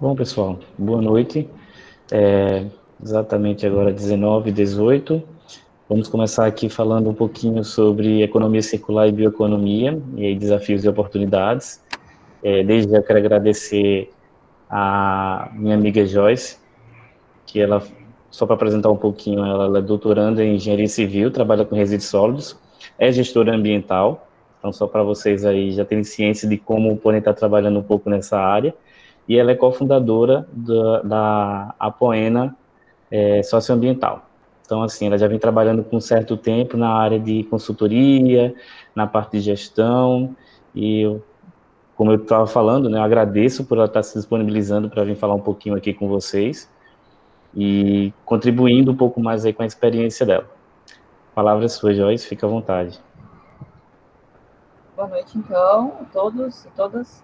Bom, pessoal, boa noite. Exatamente agora 19h18. Vamos começar aqui falando um pouquinho sobre economia circular e bioeconomia, e aí desafios e oportunidades. Desde já quero agradecer a minha amiga Joyce, que ela, só para apresentar um pouquinho, ela é doutoranda em engenharia civil, trabalha com resíduos sólidos, é gestora ambiental, então só para vocês aí já terem ciência de como podem estar trabalhando um pouco nessa área, e ela é cofundadora da Apoena Socioambiental. Então, assim, ela já vem trabalhando com um certo tempo na área de consultoria, na parte de gestão, e como eu estava falando, né, eu agradeço por ela estar se disponibilizando para vir falar um pouquinho aqui com vocês e contribuindo um pouco mais aí com a experiência dela. A palavra é sua, Joyce, fica à vontade. Boa noite, então, a todos e todas.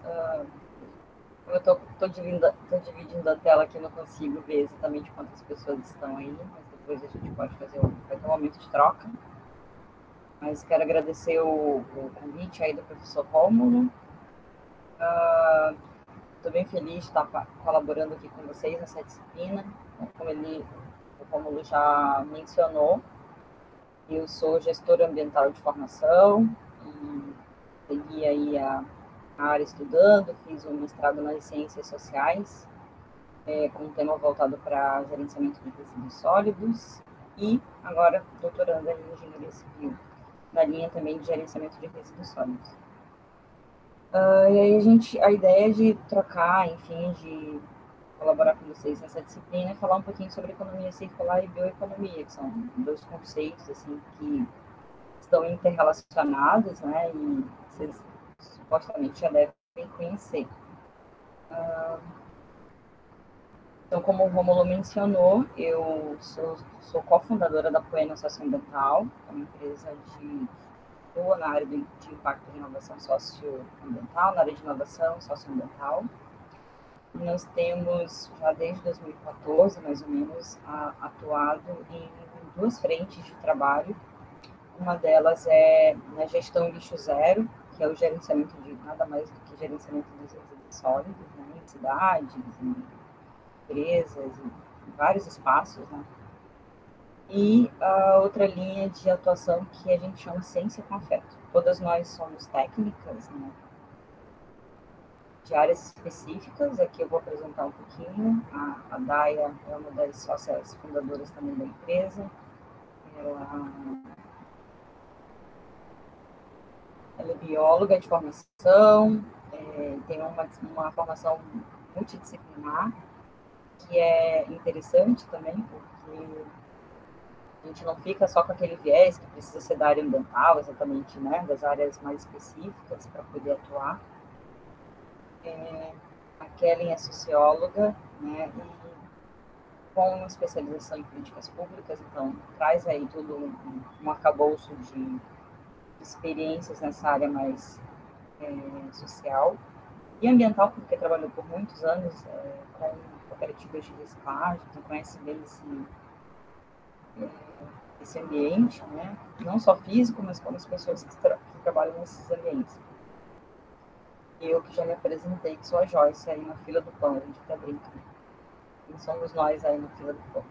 Eu estou dividindo a tela aqui, não consigo ver exatamente quantas pessoas estão aí, mas depois a gente pode vai ter um momento de troca. Mas quero agradecer o convite aí do professor Rômulo. Estou bem feliz de estar colaborando aqui com vocês nessa disciplina. Como o Rômulo já mencionou, eu sou gestora ambiental de formação e segui aí a área estudando, fiz um mestrado nas ciências sociais, com um tema voltado para gerenciamento de resíduos sólidos e agora doutorando em engenharia civil, na linha também de gerenciamento de resíduos sólidos. E aí a ideia é de trocar, enfim, de colaborar com vocês nessa disciplina e falar um pouquinho sobre economia circular e bioeconomia, que são dois conceitos assim que estão interrelacionados, né? E vocês supostamente já devem conhecer. Então, como o Romulo mencionou, eu sou cofundadora da Poena Socioambiental, é uma empresa de atua na área de impacto de inovação socioambiental, na área de inovação socioambiental. Nós temos, já desde 2014, mais ou menos, atuado em duas frentes de trabalho. Uma delas é na gestão lixo zero, que é o gerenciamento de nada mais do que gerenciamento dos resíduos sólidos, né, em cidades, em empresas, em vários espaços, né? E a outra linha de atuação que a gente chama ciência com afeto. Todas nós somos técnicas, né, de áreas específicas. Aqui eu vou apresentar um pouquinho. A Daia é uma das sócias fundadoras também da empresa. Ela é bióloga de formação, tem uma formação multidisciplinar, que é interessante também, porque a gente não fica só com aquele viés que precisa ser da área ambiental, exatamente, né, das áreas mais específicas para poder atuar. A Kellen é socióloga, né, e com especialização em políticas públicas, então traz aí tudo um arcabouço de experiências nessa área mais social e ambiental, porque trabalhou por muitos anos com cooperativas de reciclagem, então conhece bem esse ambiente, né? Não só físico, mas como as pessoas que trabalham nesses ambientes. Eu que já me apresentei, que sou a Joyce, aí na fila do pão, a gente até brinca. E somos nós aí na fila do pão.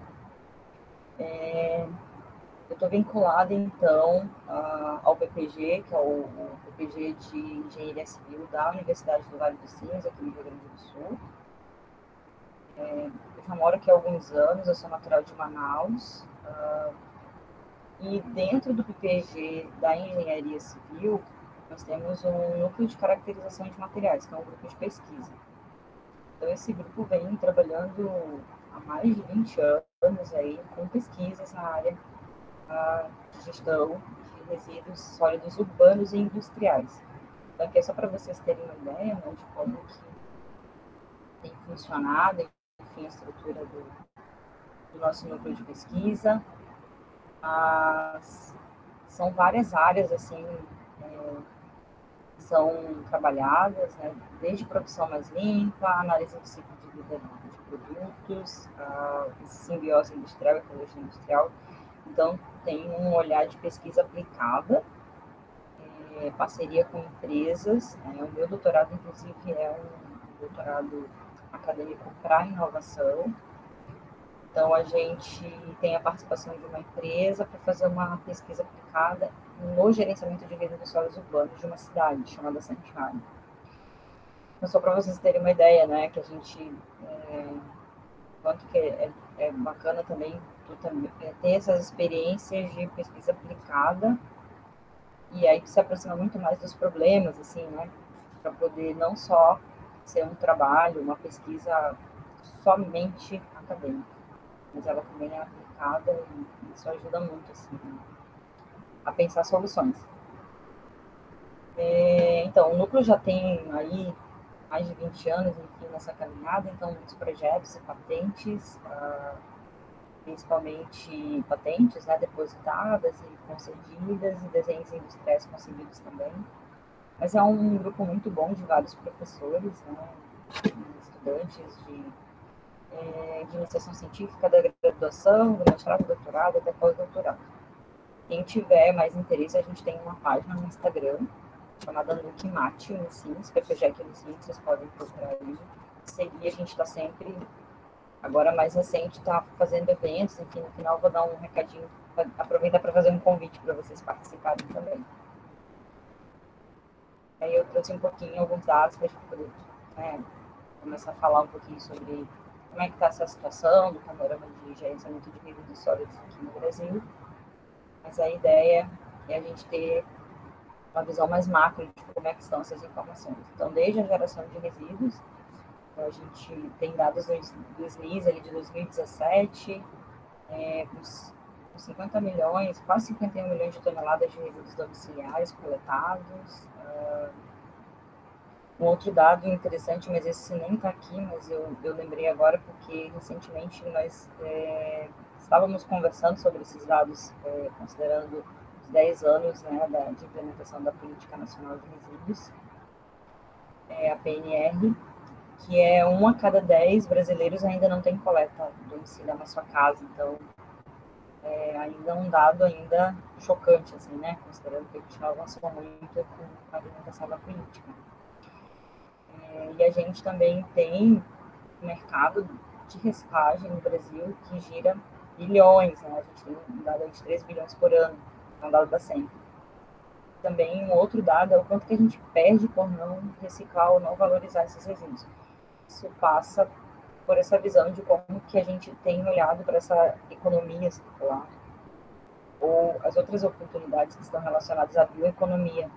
Eu estou vinculada, então, ao PPG, que é o PPG de Engenharia Civil da Universidade do Vale dos Sinos, aqui no Rio Grande do Sul. Eu já moro aqui há alguns anos, eu sou natural de Manaus. E dentro do PPG da Engenharia Civil, nós temos um núcleo de caracterização de materiais, que é um grupo de pesquisa. Então, esse grupo vem trabalhando há mais de 20 anos aí, com pesquisas na área de gestão de resíduos sólidos urbanos e industriais. Então, aqui é só para vocês terem uma ideia, né, de como que tem funcionado, enfim, a estrutura do nosso núcleo de pesquisa. São várias áreas, assim, são trabalhadas, né, desde produção mais limpa, análise do ciclo de vida de produtos, simbiose industrial, ecologia industrial. Então, tem um olhar de pesquisa aplicada, parceria com empresas. O meu doutorado, inclusive, é um doutorado acadêmico para inovação. Então, a gente tem a participação de uma empresa para fazer uma pesquisa aplicada no gerenciamento de resíduos sólidos urbanos de uma cidade chamada Santiago. Então, só para vocês terem uma ideia, né, que a gente, quanto que é bacana também ter essas experiências de pesquisa aplicada, e aí se aproxima muito mais dos problemas, assim, né, para poder não só ser um trabalho, uma pesquisa somente acadêmica, mas ela também é aplicada e isso ajuda muito, assim, a pensar soluções. Então, o núcleo já tem aí mais de 20 anos, enfim, nessa caminhada, então muitos projetos e patentes, principalmente patentes, né, depositadas e concedidas, e desenhos industriais concedidos também. Mas é um grupo muito bom de vários professores, né, estudantes de iniciação científica, da graduação, do mestrado, do doutorado, até pós-doutorado. Quem tiver mais interesse, a gente tem uma página no Instagram, chamada Nuke Mate Unicinos, PPGEC Unicinos, vocês podem procurar aí. Seguir, a gente está sempre, agora mais recente, está fazendo eventos, enfim, no final vou dar um recadinho, aproveitar para fazer um convite para vocês participarem também. Aí eu trouxe um pouquinho, alguns dados para a gente poder começar a falar um pouquinho sobre como é que está essa situação do panorama de gerenciamento de resíduos sólidos aqui no Brasil. Mas a ideia é a gente ter uma visão mais macro de como é que estão essas informações. Então, desde a geração de resíduos, a gente tem dados do SNIS ali de 2017, com 50 milhões, quase 51 milhões de toneladas de resíduos domiciliares coletados. Um outro dado interessante, mas esse nem está aqui, mas eu lembrei agora porque recentemente nós estávamos conversando sobre esses dados, considerando os 10 anos, né, de implementação da Política Nacional de Resíduos, a PNR, que é 1 a cada 10 brasileiros ainda não tem coleta domiciliar na sua casa. Então, ainda é um dado ainda chocante, assim, né, considerando que a gente não avançou muito com a implementação da política. E a gente também tem um mercado de reciclagem no Brasil que gira bilhões, né? A gente tem um dado de 3 bilhões por ano, é um dado da SEMP. Também um outro dado é o quanto que a gente perde por não reciclar ou não valorizar esses resíduos. Isso passa por essa visão de como que a gente tem olhado para essa economia circular ou as outras oportunidades que estão relacionadas à bioeconomia.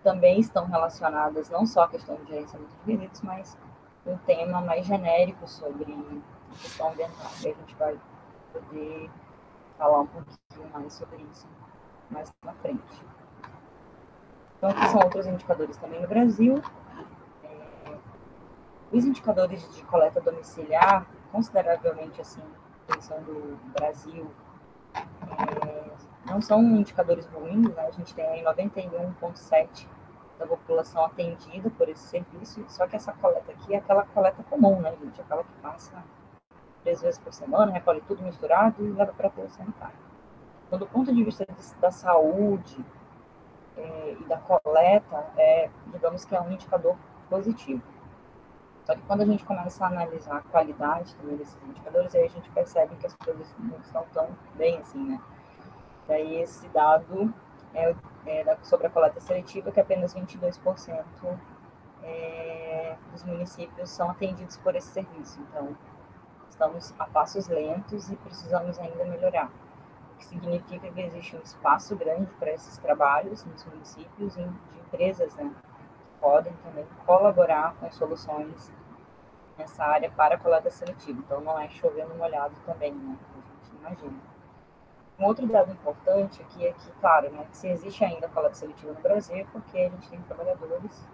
Também estão relacionadas não só à questão de gerenciamento de resíduos, mas um tema mais genérico sobre a questão ambiental. E a gente vai poder falar um pouquinho mais sobre isso mais na frente. Então, aqui são outros indicadores também no Brasil. Os indicadores de coleta domiciliar, consideravelmente assim, pensando no Brasil, não são indicadores ruins, né? A gente tem aí 91,7% da população atendida por esse serviço, só que essa coleta aqui é aquela coleta comum, né, gente? Aquela que passa 3 vezes por semana, recolhe tudo misturado e leva para a aterro sanitário. Então, do ponto de vista da saúde e da coleta, digamos que é um indicador positivo. Só que quando a gente começa a analisar a qualidade também desses indicadores, aí a gente percebe que as coisas não estão tão bem assim, né? Daí esse dado sobre a coleta seletiva, que apenas 22% dos municípios são atendidos por esse serviço. Então, estamos a passos lentos e precisamos ainda melhorar. O que significa que existe um espaço grande para esses trabalhos nos municípios e de empresas, né, que podem também colaborar com soluções nessa área para a coleta seletiva. Então, não é chovendo molhado também, né, como a gente imagina. Um outro dado importante aqui é que, claro, né, se existe ainda coleta seletiva no Brasil, porque a gente tem trabalhadores,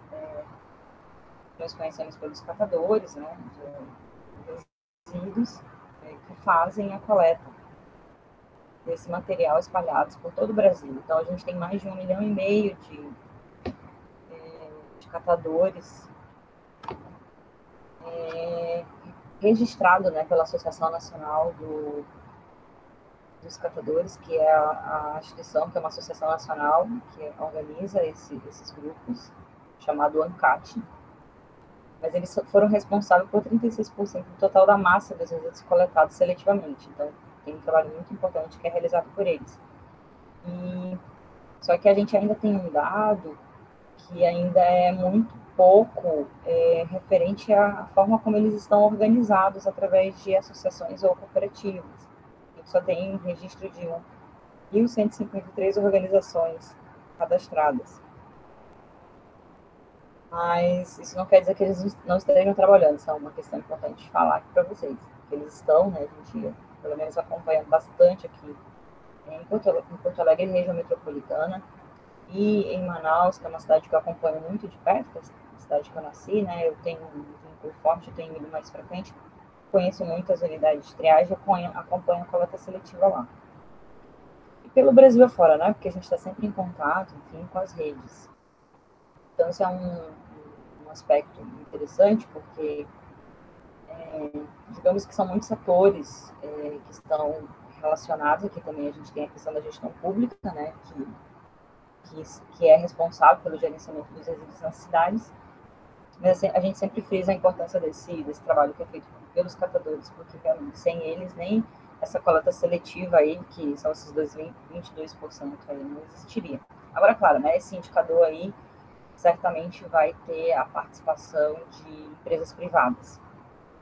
nós conhecemos pelos catadores, né, de resíduos, que fazem a coleta desse material espalhados por todo o Brasil. Então, a gente tem mais de 1,5 milhão de catadores registrado, né, pela Associação Nacional dos Catadores, que é a instituição, que é uma associação nacional que organiza esses grupos, chamado ANCAT. mas eles foram responsáveis por 36% do total da massa dos resíduos coletados seletivamente. Então, tem um trabalho muito importante que é realizado por eles. Só que a gente ainda tem um dado que ainda é muito pouco referente à forma como eles estão organizados através de associações ou cooperativas. A gente só tem registro de 1.153 organizações cadastradas. Mas isso não quer dizer que eles não estejam trabalhando, isso é uma questão importante de falar aqui para vocês. Eles estão, né, a gente pelo menos acompanha bastante aqui em Porto Alegre, região metropolitana, e em Manaus, que é uma cidade que eu acompanho muito de perto, que é a cidade que eu nasci, né, eu tenho um vínculo forte, eu tenho ido mais frequente, conheço muitas unidades de triagem, acompanho a coleta seletiva lá. E pelo Brasil afora, né, porque a gente está sempre em contato, enfim, com as redes. Então, esse é um aspecto interessante, porque digamos que são muitos setores que estão relacionados. Aqui também a gente tem a questão da gestão pública, né, que é responsável pelo gerenciamento dos resíduos nas cidades. Mas a gente sempre frisa a importância desse trabalho que é feito pelos catadores, porque realmente sem eles nem essa coleta seletiva aí, que são esses 22% aí, não existiria. Agora, claro, né, esse indicador aí certamente vai ter a participação de empresas privadas,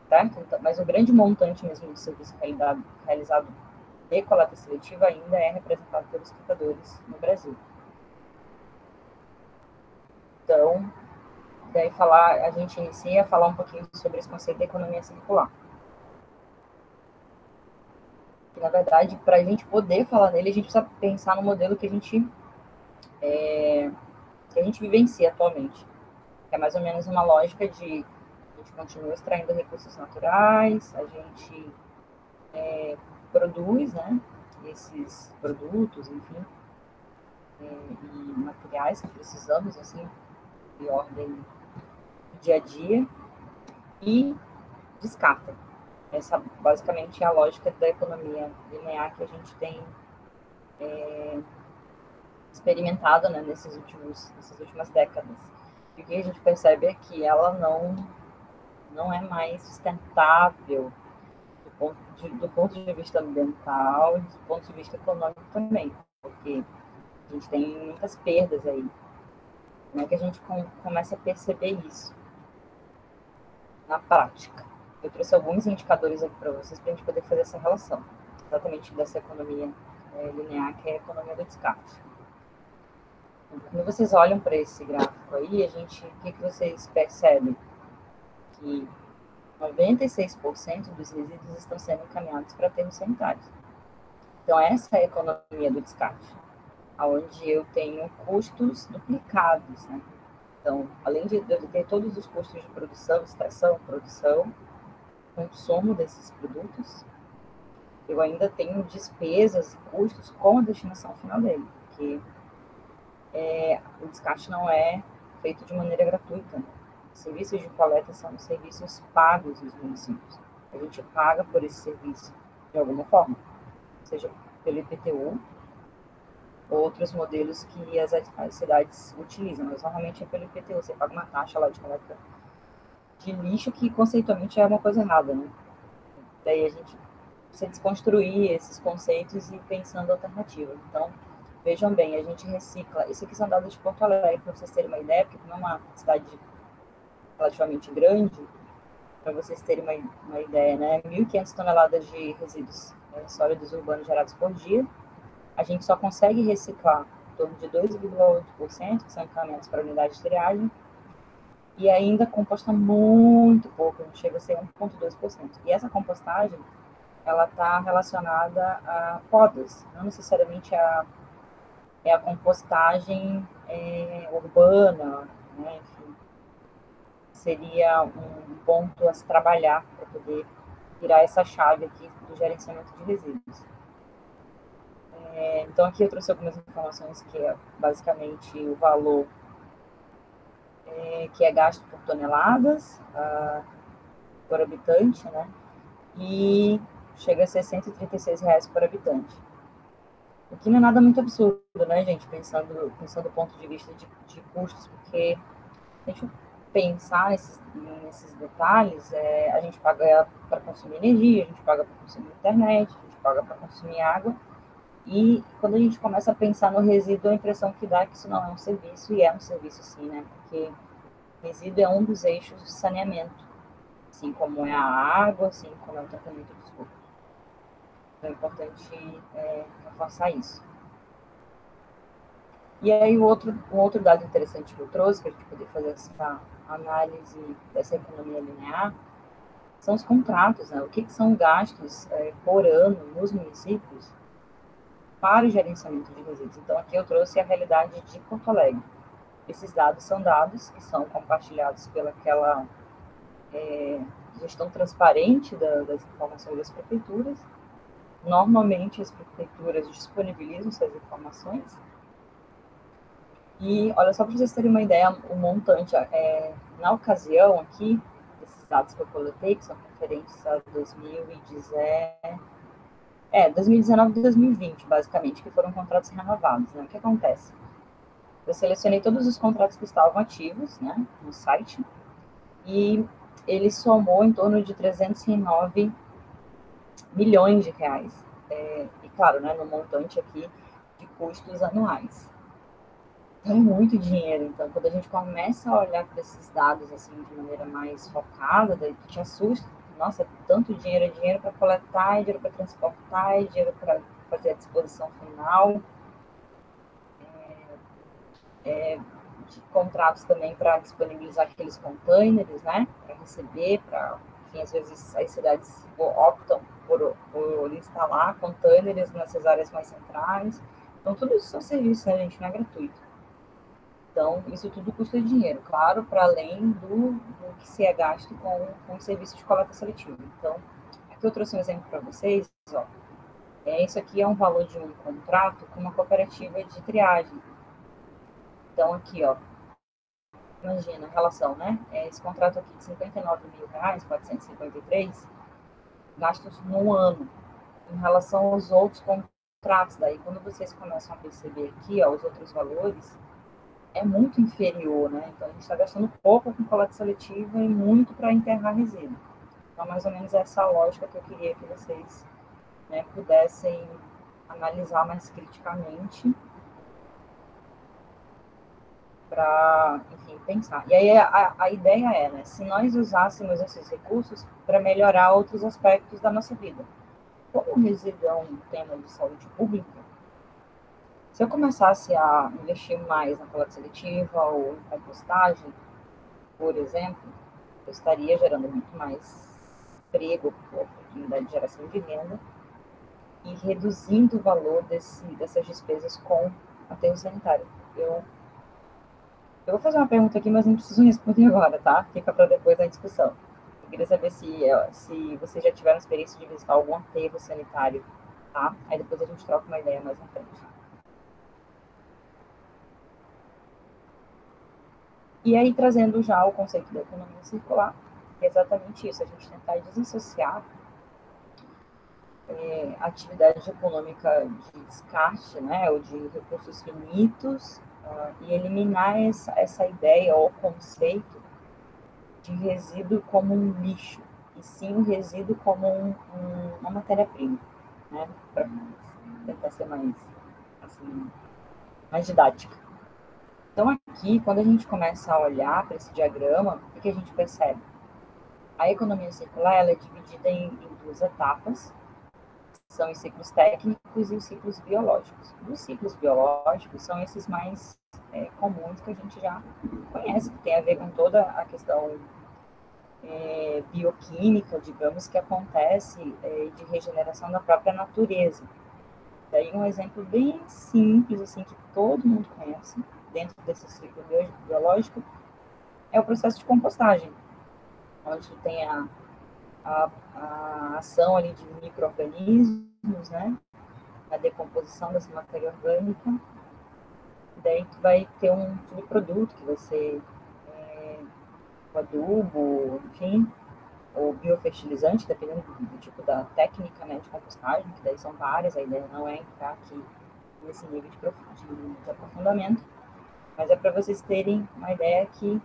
certo? Então, mas o grande montante mesmo do serviço realizado de coleta seletiva ainda é representado pelos catadores no Brasil. Então, daí a gente inicia a falar um pouquinho sobre esse conceito de economia circular. Que, na verdade, para a gente poder falar nele, a gente precisa pensar no modelo que a gente vivencia atualmente, que é mais ou menos uma lógica de a gente continua extraindo recursos naturais, a gente produz, né, esses produtos, enfim, e materiais que precisamos, assim, de ordem do dia a dia, e descarta. Essa basicamente é a lógica da economia linear que a gente tem experimentado, né, nessas últimas décadas. E o que a gente percebe é que ela não é mais sustentável do ponto de vista ambiental e do ponto de vista econômico também, porque a gente tem muitas perdas aí. Como é que a gente começa a perceber isso na prática? Eu trouxe alguns indicadores aqui para vocês, para a gente poder fazer essa relação, exatamente dessa economia linear, que é a economia do descarte. Quando vocês olham para esse gráfico aí, o que vocês percebem? Que 96% dos resíduos estão sendo encaminhados para aterros sanitários. Então, essa é a economia do descarte, onde eu tenho custos duplicados, né? Então, além de eu ter todos os custos de produção, extração, produção, consumo desses produtos, eu ainda tenho despesas e custos com a destinação final dele, porque o descarte não é feito de maneira gratuita, né? Os serviços de coleta são serviços pagos dos municípios. A gente paga por esse serviço de alguma forma, seja pelo IPTU, ou outros modelos que as cidades utilizam, mas normalmente é pelo IPTU, você paga uma taxa lá de coleta de lixo, que conceitualmente é uma coisa errada, né? Daí a gente precisa desconstruir esses conceitos e ir pensando alternativas. Então, vejam bem, a gente recicla. Isso aqui são dados de Porto Alegre, para vocês terem uma ideia, porque não é uma cidade relativamente grande, para vocês terem uma ideia, né? 1.500 toneladas de resíduos sólidos urbanos gerados por dia. A gente só consegue reciclar em torno de 2,8%, que são encaminhados para a unidade de triagem, e ainda composta muito pouco, não chega a ser 1,2%. E essa compostagem, ela está relacionada a podas, não necessariamente a compostagem urbana, né? Enfim, seria um ponto a se trabalhar para poder virar essa chave aqui do gerenciamento de resíduos. Então, aqui eu trouxe algumas informações que é basicamente o valor que é gasto por toneladas por habitante, né? E chega a ser R$136 por habitante. O que não é nada muito absurdo, né, gente? Pensando do ponto de vista de custos, porque pensar nesses detalhes, a gente paga para consumir energia, a gente paga para consumir internet, a gente paga para consumir água, e quando a gente começa a pensar no resíduo, a impressão que dá é que isso não é um serviço, e é um serviço sim, né? Porque resíduo é um dos eixos de saneamento, assim como é a água, assim como é o tratamento do esgoto. Então é importante reforçar isso. E aí um outro dado interessante que eu trouxe, para a gente poder fazer essa análise dessa economia linear, são os contratos, né? O que são gastos por ano nos municípios para o gerenciamento de resíduos. Então aqui eu trouxe a realidade de Porto Alegre. Esses dados são dados que são compartilhados pelaquela gestão transparente das informações das prefeituras. Normalmente as prefeituras disponibilizam essas informações. E olha só para vocês terem uma ideia, o montante, na ocasião aqui, esses dados que eu coletei, que são referentes a 2019 e 2020, basicamente, que foram contratos renovados, né? O que acontece? Eu selecionei todos os contratos que estavam ativos, né, no site, e ele somou em torno de 309 milhões de reais. E claro, né, no montante aqui de custos anuais. Então, é muito dinheiro. Então, quando a gente começa a olhar para esses dados assim de maneira mais focada, daí te assusta. Nossa, tanto dinheiro, é dinheiro para coletar, é dinheiro para transportar, é dinheiro para fazer a disposição final. De contratos também para disponibilizar aqueles containers, né? Para receber, enfim, às vezes as cidades optam por instalar containers nessas áreas mais centrais. Então, tudo isso são serviços, né, gente? Não é gratuito. Então, isso tudo custa dinheiro, claro, para além do que se é gasto com o serviço de coleta seletiva. Então, aqui eu trouxe um exemplo para vocês. Ó. Isso aqui é um valor de um contrato com uma cooperativa de triagem. Então, aqui, ó, imagina a relação, né? Esse contrato aqui de R$ 59.453, gastos no ano, em relação aos outros contratos. Daí, quando vocês começam a perceber aqui, ó, os outros valores, é muito inferior, né? Então, a gente está gastando pouco com coleta seletiva e muito para enterrar resíduo. Então, mais ou menos essa lógica que eu queria que vocês, né, pudessem analisar mais criticamente para, enfim, pensar. E aí a ideia é, né, se nós usássemos esses recursos para melhorar outros aspectos da nossa vida. Como o resíduo é um tema de saúde pública, se eu começasse a investir mais na coleta seletiva ou em compostagem, por exemplo, eu estaria gerando muito mais emprego, oportunidade de geração de renda e reduzindo o valor dessas despesas com aterro sanitário. Eu vou fazer uma pergunta aqui, mas não preciso responder agora, tá? Fica para depois da discussão. Eu queria saber se vocês já tiveram experiência de visitar algum aterro sanitário, tá? Aí depois a gente troca uma ideia mais na frente. E aí, trazendo já o conceito da economia circular, é exatamente isso, a gente tentar desassociar a atividade econômica de descarte, né, ou de recursos finitos, e eliminar essa ideia ou conceito de resíduo como um lixo, e sim o resíduo como uma matéria-prima, né, para tentar ser assim, mais didática. Então, aqui, quando a gente começa a olhar para esse diagrama, o que a gente percebe? A economia circular ela é dividida em duas etapas, são os ciclos técnicos e os ciclos biológicos. Os ciclos biológicos são esses mais comuns que a gente já conhece, que tem a ver com toda a questão bioquímica, digamos, que acontece de regeneração da própria natureza. Daí um exemplo bem simples, assim, que todo mundo conhece, dentro desse ciclo biológico, é o processo de compostagem, onde tem a ação ali de micro-organismos, né, a decomposição dessa matéria orgânica, daí tu vai ter um subproduto que vai ser o adubo, enfim, ou biofertilizante, dependendo do tipo da técnica, né, de compostagem, que daí são várias, a ideia não é entrar aqui nesse nível de aprofundamento, mas é para vocês terem uma ideia que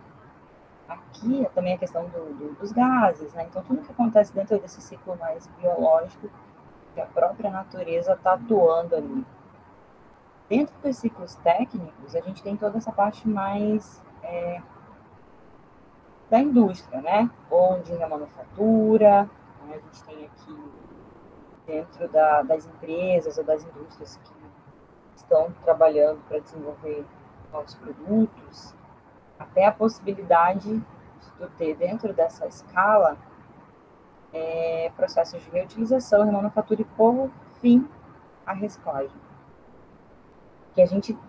aqui é também a questão dos gases, né? Então, tudo que acontece dentro desse ciclo mais biológico, que a própria natureza está atuando ali. Dentro dos ciclos técnicos, a gente tem toda essa parte mais da indústria, né? Ou de remanufatura, né? A gente tem aqui dentro das empresas ou das indústrias que estão trabalhando para desenvolver novos produtos, até a possibilidade de tu ter dentro dessa escala processos de reutilização, remanufatura e, por fim, a reciclagem.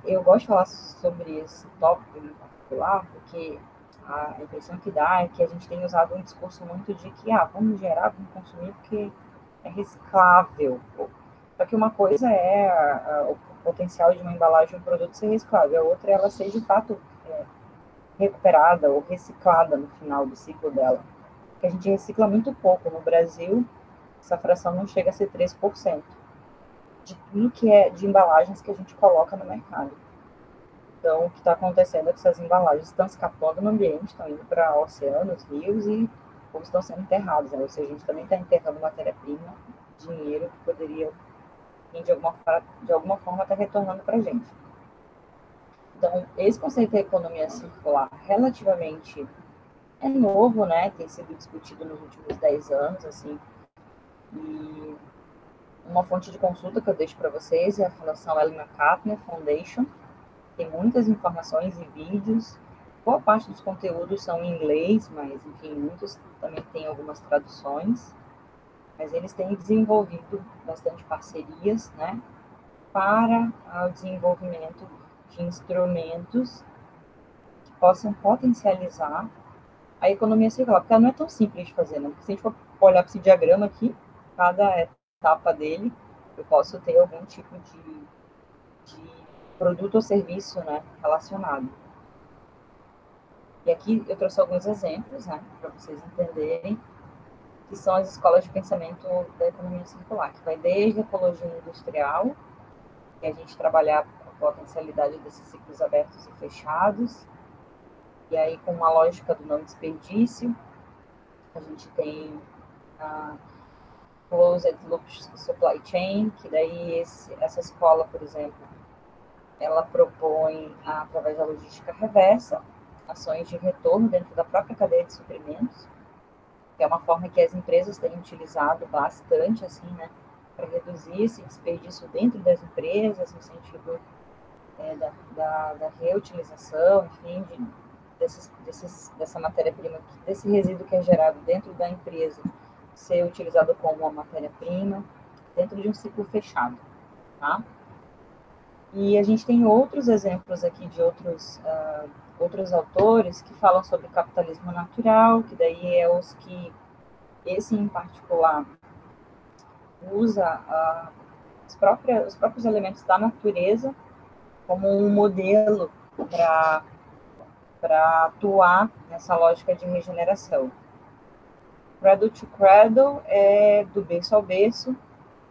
Eu gosto de falar sobre esse tópico em particular, porque a impressão que dá é que a gente tem usado um discurso muito de que vamos gerar, vamos consumir porque é reciclável. Só que uma coisa é o potencial de uma embalagem, um produto ser reciclável, a outra é ela ser de fato recuperada ou reciclada no final do ciclo dela. Porque a gente recicla muito pouco. No Brasil, essa fração não chega a ser 3% de tudo que é de embalagens que a gente coloca no mercado. Então, o que está acontecendo é que essas embalagens estão escapando no ambiente, estão indo para oceanos, rios ou estão sendo enterrados, né? Ou seja, a gente também está enterrando matéria-prima, dinheiro que poderia, de alguma forma, estar retornando para a gente. Então, esse conceito da economia circular relativamente é novo, né? Tem sido discutido nos últimos 10 anos, assim. E uma fonte de consulta que eu deixo para vocês é a Fundação Ellen MacArthur Foundation. Tem muitas informações e vídeos. Boa parte dos conteúdos são em inglês, mas, enfim, muitos também têm algumas traduções. Mas eles têm desenvolvido bastante parcerias, né? Para o desenvolvimento de instrumentos que possam potencializar a economia circular, porque ela não é tão simples de fazer, né? Porque se a gente for olhar para esse diagrama aqui, cada etapa dele, eu posso ter algum tipo de produto ou serviço, né, relacionado. E aqui eu trouxe alguns exemplos, né, para vocês entenderem, que são as escolas de pensamento da economia circular, que vai desde a ecologia industrial, que a gente trabalhar a potencialidade desses ciclos abertos e fechados, e aí com uma lógica do não desperdício, a gente tem a Closed Loop Supply Chain, que daí essa escola, por exemplo, ela propõe, através da logística reversa, ações de retorno dentro da própria cadeia de suprimentos, que é uma forma que as empresas têm utilizado bastante, assim, né, para reduzir esse desperdício dentro das empresas, no sentido da reutilização, enfim, dessa matéria-prima, desse resíduo que é gerado dentro da empresa, ser utilizado como uma matéria-prima, dentro de um ciclo fechado, tá? E a gente tem outros exemplos aqui de outros autores que falam sobre capitalismo natural, que daí é esse em particular usa os próprios elementos da natureza como um modelo para atuar nessa lógica de regeneração. Cradle to Cradle é do berço ao berço,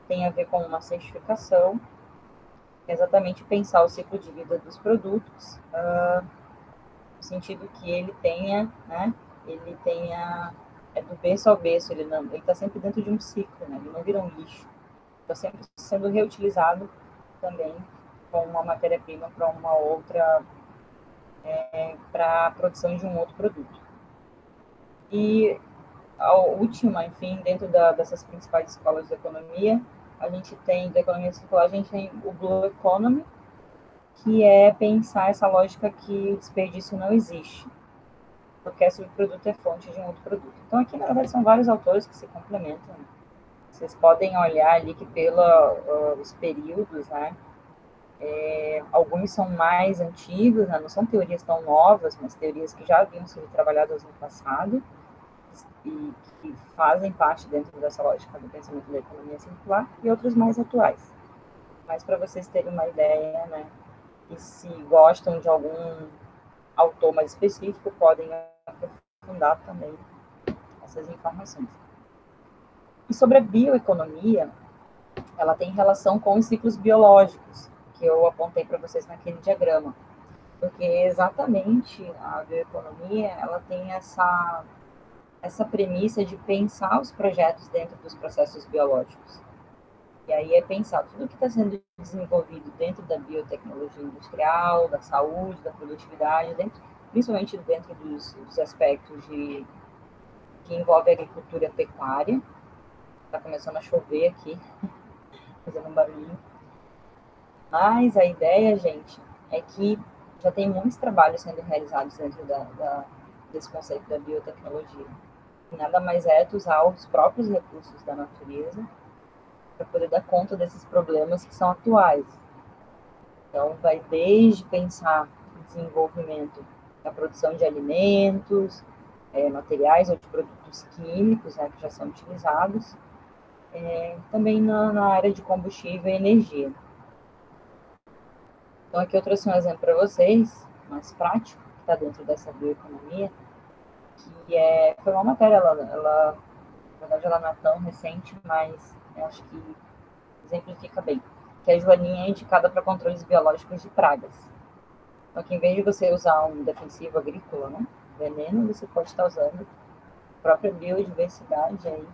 tem a ver com uma certificação, é exatamente pensar o ciclo de vida dos produtos, no sentido que ele tenha, né, do berço ao berço, ele está sempre dentro de um ciclo, né, ele não vira um lixo, está sempre sendo reutilizado também com uma matéria-prima para uma outra, para a produção de um outro produto. E a última, enfim, dentro dessas principais escolas de economia, a gente tem, da economia circular, a gente tem o Blue Economy, que é pensar essa lógica que o desperdício não existe, porque esse produto é fonte de um outro produto. Então, aqui, na verdade, são vários autores que se complementam. Vocês podem olhar ali que pelos períodos, né, alguns são mais antigos, né, não são teorias tão novas, mas teorias que já haviam sido trabalhadas no passado, e que fazem parte dentro dessa lógica do pensamento da economia circular, e outros mais atuais. Mas para vocês terem uma ideia, né, e se gostam de algum autor mais específico, podem aprofundar também essas informações. E sobre a bioeconomia, ela tem relação com os ciclos biológicos, que eu apontei para vocês naquele diagrama. Porque exatamente a bioeconomia, ela tem essa premissa de pensar os projetos dentro dos processos biológicos. E aí é pensar tudo que está sendo desenvolvido dentro da biotecnologia industrial, da saúde, da produtividade, principalmente dentro dos aspectos que envolve a agricultura e a pecuária. Está começando a chover aqui, fazendo um barulhinho. Mas a ideia, gente, é que já tem muitos trabalhos sendo realizados dentro desse conceito da biotecnologia. E nada mais é do usar os próprios recursos da natureza para poder dar conta desses problemas que são atuais. Então, vai desde pensar em desenvolvimento da produção de alimentos, materiais ou de produtos químicos, né, que já são utilizados, também na área de combustível e energia. Então, aqui eu trouxe um exemplo para vocês, mais prático, que está dentro dessa bioeconomia, que foi uma matéria, na verdade ela não é tão recente, mas eu acho que exemplifica bem, que a joaninha é indicada para controles biológicos de pragas. Então, que em vez de você usar um defensivo agrícola, né, veneno, você pode estar usando a própria biodiversidade aí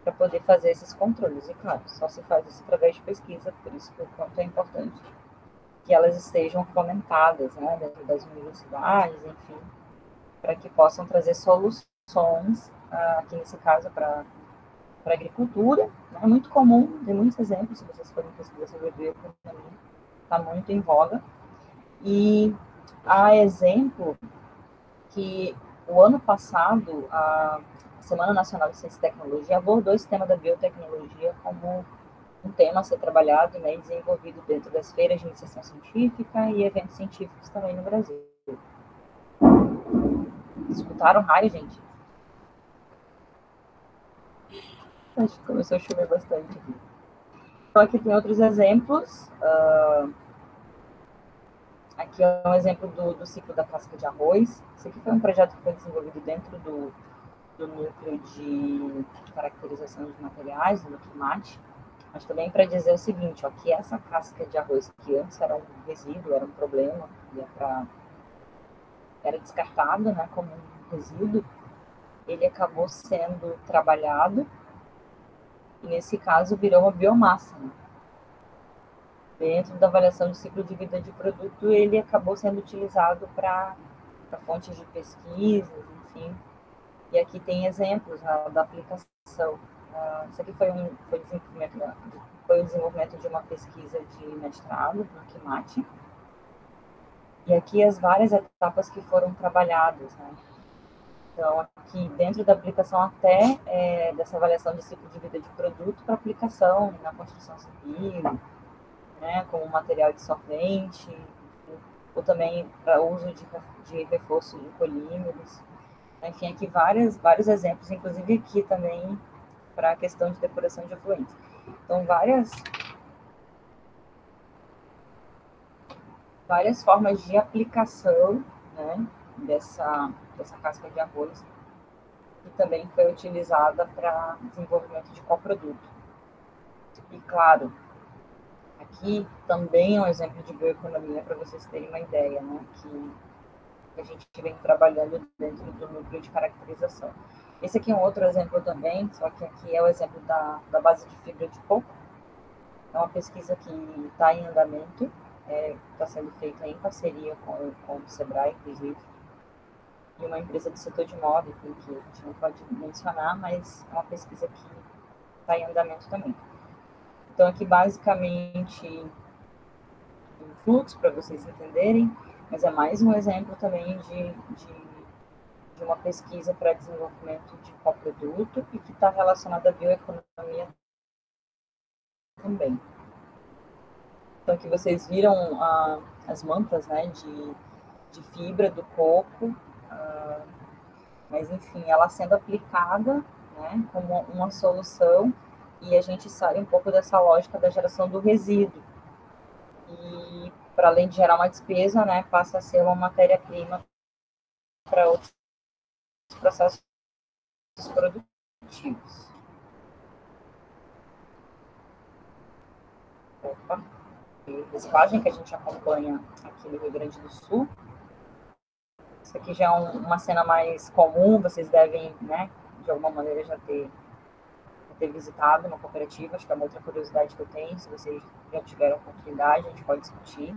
para poder fazer esses controles. E, claro, só se faz isso através de pesquisa, por isso que o quanto é importante que elas estejam fomentadas, né, dentro das universidades, enfim, para que possam trazer soluções, aqui nesse caso, para a agricultura. É muito comum, tem muitos exemplos, se vocês forem pesquisar sobre bioeconomia, está muito em voga. E há exemplo que o ano passado, a Semana Nacional de Ciência e Tecnologia abordou esse tema da biotecnologia como um tema a ser trabalhado, né, e desenvolvido dentro das feiras de iniciação científica e eventos científicos também no Brasil. Escutaram raio, gente? Acho que começou a chover bastante aqui. Então, aqui tem outros exemplos. Aqui é um exemplo do ciclo da casca de arroz. Esse aqui foi um projeto que foi desenvolvido dentro do núcleo de caracterização de materiais, do NUCMAT, mas também para dizer o seguinte, ó, que essa casca de arroz, que antes era um resíduo, era um problema, era descartado, né, como um resíduo, ele acabou sendo trabalhado e, nesse caso, virou uma biomassa. Né? Dentro da avaliação do ciclo de vida de produto, ele acabou sendo utilizado para fontes de pesquisas, enfim. E aqui tem exemplos, né, da aplicação. Isso aqui foi o desenvolvimento de uma pesquisa de mestrado no QMAT. E aqui as várias etapas que foram trabalhadas, né? Então, aqui dentro da aplicação até dessa avaliação de ciclo de vida de produto para aplicação na construção civil, né, como material dissolvente, ou também para uso de reforço em polímeros. Enfim, aqui vários exemplos, inclusive aqui também para a questão de depuração de efluentes. Então, várias formas de aplicação, né, dessa casca de arroz, que também foi utilizada para desenvolvimento de coproduto. E, claro, aqui também é um exemplo de bioeconomia, para vocês terem uma ideia, né, que a gente vem trabalhando dentro do núcleo de caracterização. Esse aqui é um outro exemplo também, só que aqui é o exemplo da base de fibra de coco. É uma pesquisa que está em andamento, está sendo feita em parceria com o Sebrae, inclusive, e uma empresa do setor de moda, que a gente não pode mencionar, mas é uma pesquisa que está em andamento também. Então, aqui, basicamente, um fluxo, para vocês entenderem, mas é mais um exemplo também de uma pesquisa para desenvolvimento de coproduto e que está relacionada à bioeconomia também. Então, aqui vocês viram as mantas, né, de fibra do coco, mas, enfim, ela sendo aplicada, né, como uma solução, e a gente sai um pouco dessa lógica da geração do resíduo. E, para além de gerar uma despesa, né, passa a ser uma matéria-prima para outros processos produtivos. Opa. reciclagem que a gente acompanha aqui no Rio Grande do Sul. Isso aqui já é uma cena mais comum, vocês devem, né, de alguma maneira já ter visitado uma cooperativa, acho que é uma outra curiosidade que eu tenho, se vocês já tiveram oportunidade, a gente pode discutir.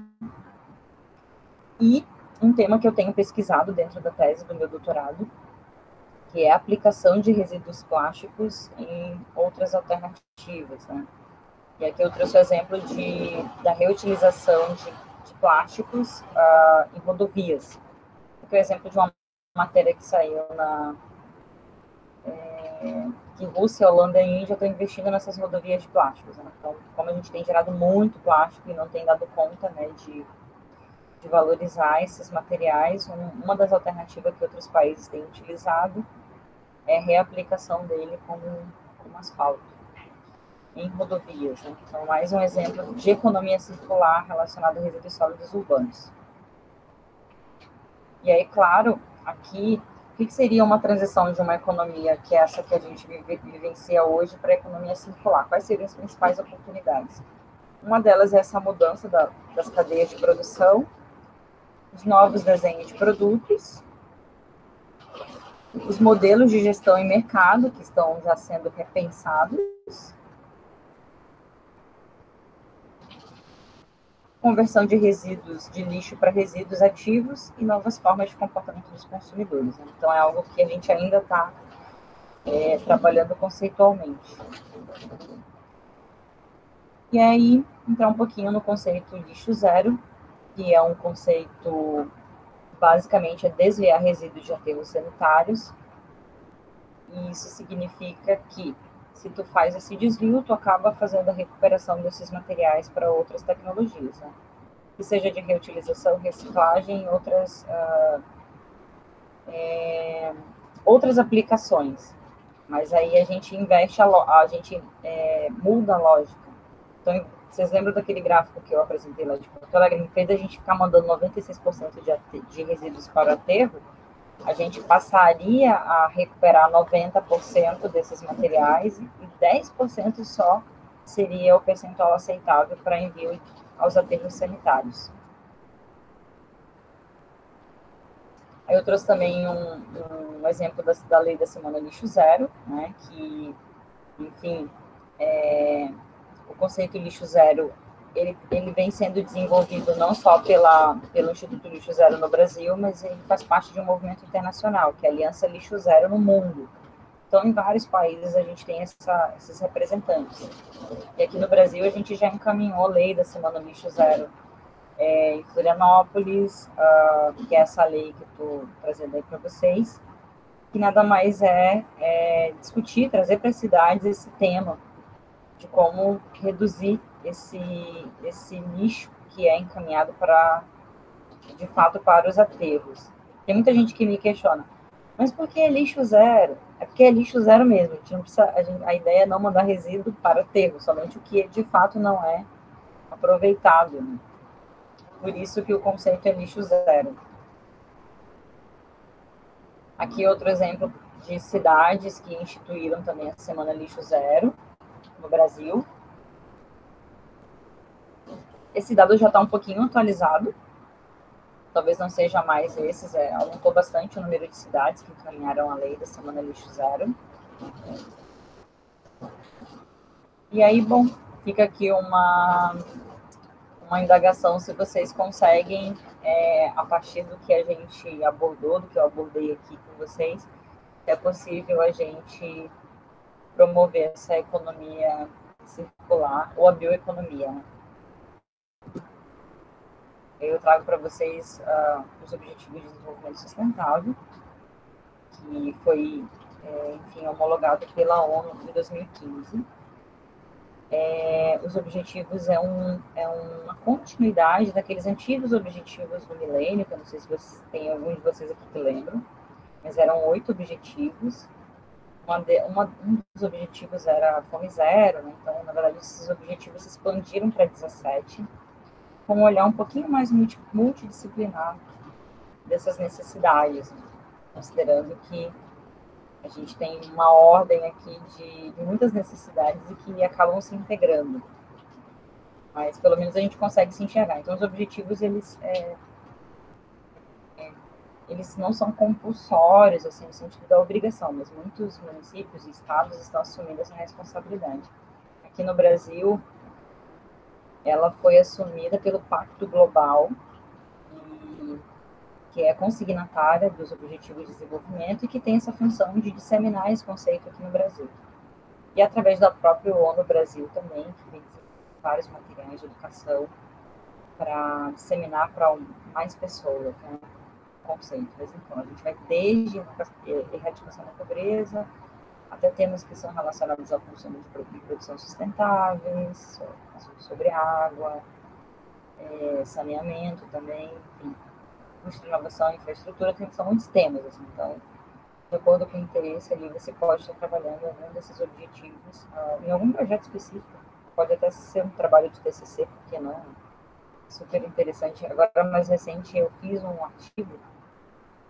E um tema que eu tenho pesquisado dentro da tese do meu doutorado, que é a aplicação de resíduos plásticos em outras alternativas, né? E aqui eu trouxe o exemplo da reutilização de plásticos em rodovias. Aqui é o exemplo de uma matéria que saiu que Rússia, Holanda e Índia estão investindo nessas rodovias de plásticos, né? Então, como a gente tem gerado muito plástico e não tem dado conta, né, de valorizar esses materiais, uma das alternativas que outros países têm utilizado é a reaplicação dele como asfalto em rodovias, né? Então, mais um exemplo de economia circular relacionada a resíduos sólidos urbanos. E aí, claro, aqui, o que seria uma transição de uma economia que é essa que a gente vivencia hoje para a economia circular? Quais seriam as principais oportunidades? Uma delas é essa mudança das cadeias de produção, os novos desenhos de produtos, os modelos de gestão e mercado que estão já sendo repensados, conversão de resíduos de lixo para resíduos ativos e novas formas de comportamento dos consumidores. Né? Então, é algo que a gente ainda está trabalhando conceitualmente. E aí, entrar um pouquinho no conceito lixo zero, que é um conceito, basicamente, é desviar resíduos de aterros sanitários. E isso significa que, se tu faz esse desvio, tu acaba fazendo a recuperação desses materiais para outras tecnologias, né? Que seja de reutilização, reciclagem e outras aplicações. Mas aí a gente investe, a gente muda a lógica. Então, vocês lembram daquele gráfico que eu apresentei lá de Porto Alegre? Em vez da gente ficar mandando 96% de resíduos para o aterro, a gente passaria a recuperar 90% desses materiais e 10% só seria o percentual aceitável para envio aos aterros sanitários. Aí eu trouxe também um exemplo da lei da semana lixo zero, né, que, enfim, o conceito lixo zero, ele vem sendo desenvolvido não só pelo Instituto Lixo Zero no Brasil, mas ele faz parte de um movimento internacional, que é a Aliança Lixo Zero no Mundo. Então, em vários países a gente tem esses representantes. E aqui no Brasil a gente já encaminhou a lei da semana lixo zero em Florianópolis, que é essa lei que eu estou trazendo aí para vocês, que nada mais é discutir, trazer para as cidades esse tema de como reduzir esse lixo que é encaminhado de fato para os aterros. Tem muita gente que me questiona, mas por que é lixo zero? É porque é lixo zero mesmo. A gente não precisa, a ideia é não mandar resíduo para o aterro, somente o que de fato não é aproveitado, né? Por isso que o conceito é lixo zero. Aqui outro exemplo de cidades que instituíram também a Semana Lixo Zero no Brasil. Esse dado já está um pouquinho atualizado, talvez não seja mais esses, aumentou bastante o número de cidades que encaminharam a lei da Semana Lixo Zero. E aí, bom, fica aqui uma indagação se vocês conseguem, a partir do que a gente abordou, do que eu abordei aqui com vocês, é possível a gente promover essa economia circular ou a bioeconomia, né? Eu trago para vocês os Objetivos de Desenvolvimento Sustentável, que foi, enfim, homologado pela ONU em 2015. Os objetivos é uma continuidade daqueles antigos objetivos do milênio, que eu não sei se tem algum de vocês aqui que lembram, mas eram 8 objetivos. Um dos objetivos era a fome zero, né? Então, na verdade, esses objetivos se expandiram para 17, com um olhar um pouquinho mais multidisciplinar dessas necessidades, né? Considerando que a gente tem uma ordem aqui de muitas necessidades e que acabam se integrando. mas pelo menos a gente consegue se enxergar. Então, os objetivos, eles não são compulsórios, assim, no sentido da obrigação, mas muitos municípios e estados estão assumindo essa responsabilidade. Aqui no Brasil, ela foi assumida pelo Pacto Global, que é consignatária dos Objetivos de Desenvolvimento e que tem essa função de disseminar esse conceito aqui no Brasil. E através da própria ONU Brasil também, que vem vários materiais de educação para disseminar para mais pessoas, né, o conceito. Mas então, a gente vai desde erradicação da pobreza até temas que são relacionados ao consumo de produção sustentáveis, sobre água, saneamento também, enfim, indústria, inovação, infraestrutura, são muitos temas, assim, então, de acordo com o interesse ali, você pode estar trabalhando em algum desses objetivos, em algum projeto específico, pode até ser um trabalho de TCC, porque não, super interessante. Agora, mais recente, eu fiz um artigo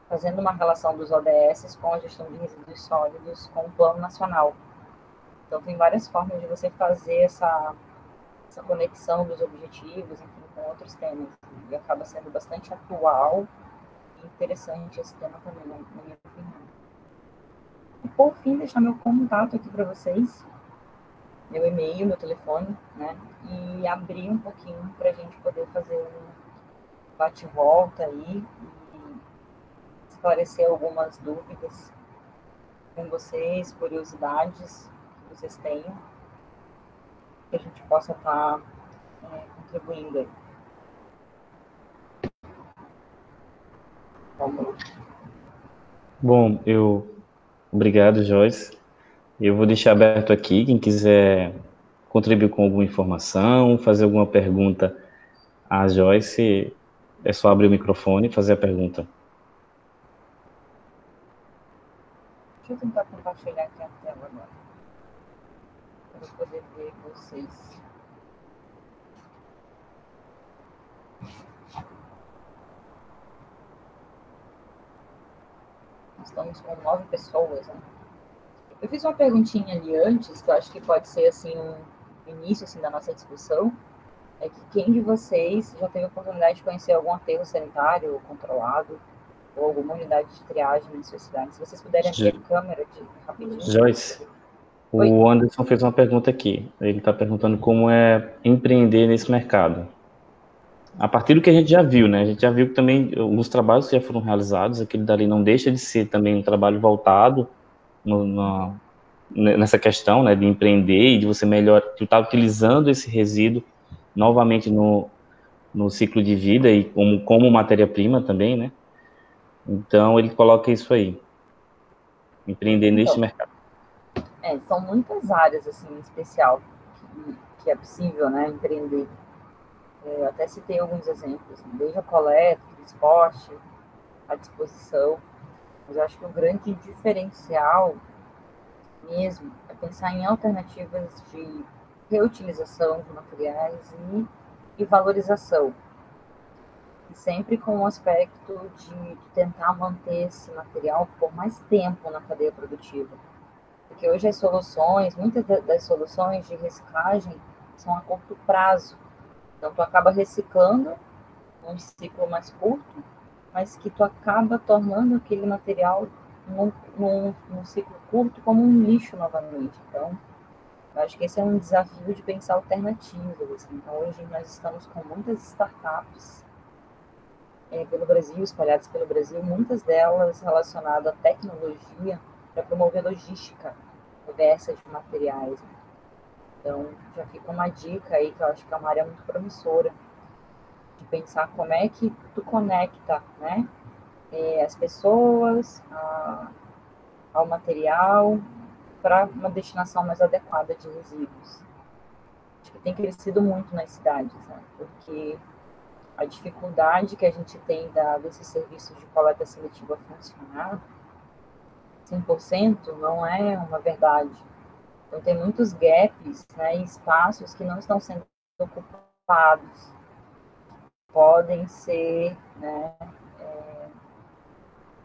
fazendo uma relação dos ODS com a gestão de resíduos sólidos com o Plano Nacional. Então, tem várias formas de você fazer essa conexão dos objetivos, enfim, com outros temas. E acaba sendo bastante atual e interessante esse tema também, na minha opinião. E, por fim, deixar meu contato aqui para vocês, meu e-mail, meu telefone, né? E abrir um pouquinho para a gente poder fazer um bate-volta aí e esclarecer algumas dúvidas com vocês, curiosidades que vocês tenham, que a gente possa estar contribuindo aí. Vamos lá. Bom, obrigado, Joyce. Eu vou deixar aberto aqui, quem quiser contribuir com alguma informação, fazer alguma pergunta à Joyce, é só abrir o microfone e fazer a pergunta. Deixa eu tentar compartilhar aqui a tela agora, para eu poder ver vocês. Estamos com 9 pessoas, né? Eu fiz uma perguntinha ali antes, que eu acho que pode ser assim um início assim, da nossa discussão, é que quem de vocês já teve a oportunidade de conhecer algum aterro sanitário controlado ou alguma unidade de triagem na sua cidade? Se vocês puderem abrir a câmera rapidinho. Joyce, Oi. o Anderson fez uma pergunta aqui. Ele está perguntando como é empreender nesse mercado. A partir do que a gente já viu, né? A gente já viu que também os trabalhos que já foram realizados, aquele dali não deixa de ser também um trabalho voltado nessa questão, né, de empreender e de você melhor, tu estar utilizando esse resíduo novamente no ciclo de vida e como matéria-prima também, né? Então ele coloca isso aí, empreender neste Então, mercado. são muitas áreas assim em especial que é possível, né, empreender. Eu até citei alguns exemplos, desde a coleta, transporte, à disposição. Mas eu acho que o grande diferencial mesmo é pensar em alternativas de reutilização de materiais e valorização. E sempre com o aspecto de tentar manter esse material por mais tempo na cadeia produtiva. Porque hoje as soluções, muitas das soluções de reciclagem são a curto prazo. Então, tu acaba reciclando um ciclo mais curto, mas que tu acaba tornando aquele material num ciclo curto como um lixo novamente. Então, eu acho que esse é um desafio de pensar alternativas. Assim. Então, hoje nós estamos com muitas startups pelo Brasil, espalhadas pelo Brasil, muitas delas relacionadas à tecnologia para promover logística reversa de materiais. Então, já fica uma dica aí que eu acho que é uma área muito promissora de pensar como é que tu conecta, né, as pessoas ao material para uma destinação mais adequada de resíduos. Acho que tem crescido muito nas cidades, né, porque a dificuldade que a gente tem desses serviços de coleta seletiva funcionar 100% não é uma verdade. Então, tem muitos gaps, né, espaços que não estão sendo ocupados. Podem ser, né,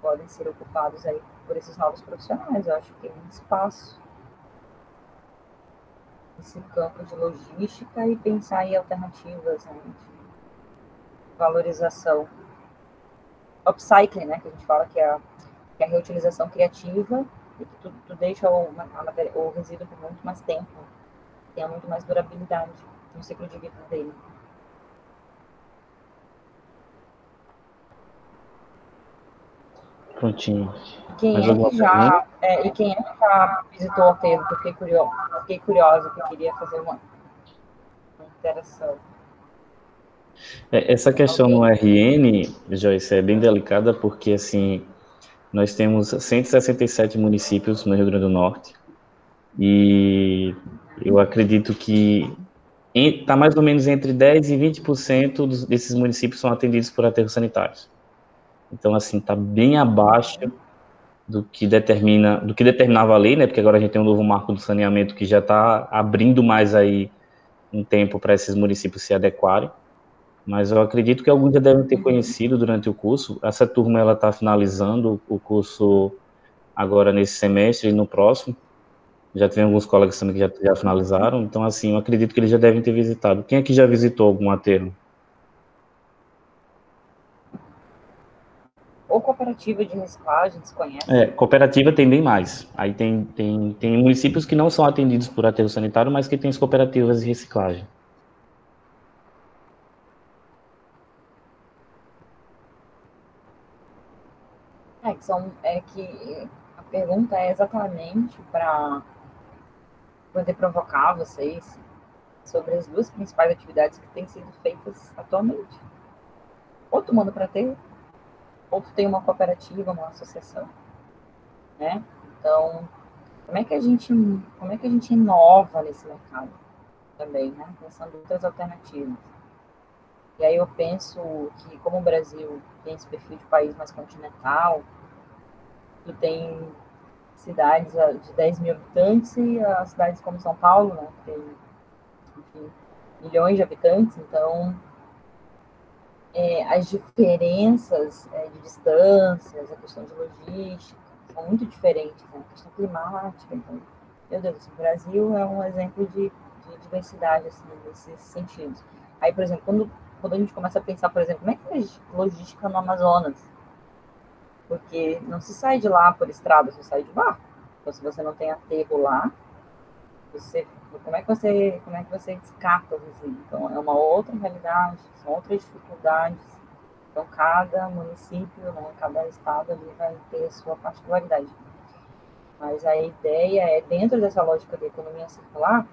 podem ser ocupados aí por esses novos profissionais. Eu acho que tem um espaço. esse campo de logística e pensar em alternativas, né, de valorização. Upcycling, né, que a gente fala que é a reutilização criativa e que tu deixa o resíduo por muito mais tempo, tem muito mais durabilidade no ciclo de vida dele. Prontinho. Quem Mais é alguma que já pergunta? quem é que já visitou o aterro? Que eu fiquei curiosa, que eu queria fazer uma interação. Essa questão no Alguém? RN, Joyce, é bem delicada porque, assim, nós temos 167 municípios no Rio Grande do Norte e eu acredito que está mais ou menos entre 10% e 20% desses municípios são atendidos por aterros sanitários. Então, assim, está bem abaixo do que determinava a lei, né? Porque agora a gente tem um novo marco do saneamento que já está abrindo mais aí um tempo para esses municípios se adequarem. Mas eu acredito que alguns já devem ter conhecido durante o curso. Essa turma ela está finalizando o curso agora nesse semestre e no próximo. Já tem alguns colegas também que já finalizaram. Então, assim, eu acredito que eles já devem ter visitado. Quem aqui já visitou algum aterro? Ou cooperativa de reciclagem, desconhece? Cooperativa tem bem mais. Aí tem municípios que não são atendidos por aterro sanitário, mas que tem as cooperativas de reciclagem. Que a pergunta é exatamente para poder provocar vocês sobre as duas principais atividades que têm sido feitas atualmente. Ou tu manda para ter, ou tu tem uma cooperativa, uma associação, né? Então, como é que a gente inova nesse mercado também, né? Pensando em outras alternativas. E aí eu penso que como o Brasil tem esse perfil de país mais continental, tu tem cidades de 10 mil habitantes e as cidades como São Paulo, né, que tem, enfim, milhões de habitantes, então as diferenças de distâncias, a questão de logística, são muito diferentes, né? A questão climática, então, meu Deus, o Brasil é um exemplo de diversidade, assim, nesses sentidos. Aí, por exemplo, quando a gente começa a pensar, por exemplo, como é que é a logística no Amazonas? Porque não se sai de lá por estrada, você sai de barco. Então, se você não tem aterro lá, você, como é que você descarta o resíduo? Então, é uma outra realidade, são outras dificuldades. Então, cada município, né, cada estado ali vai ter a sua particularidade. Mas a ideia é, dentro dessa lógica da economia circular,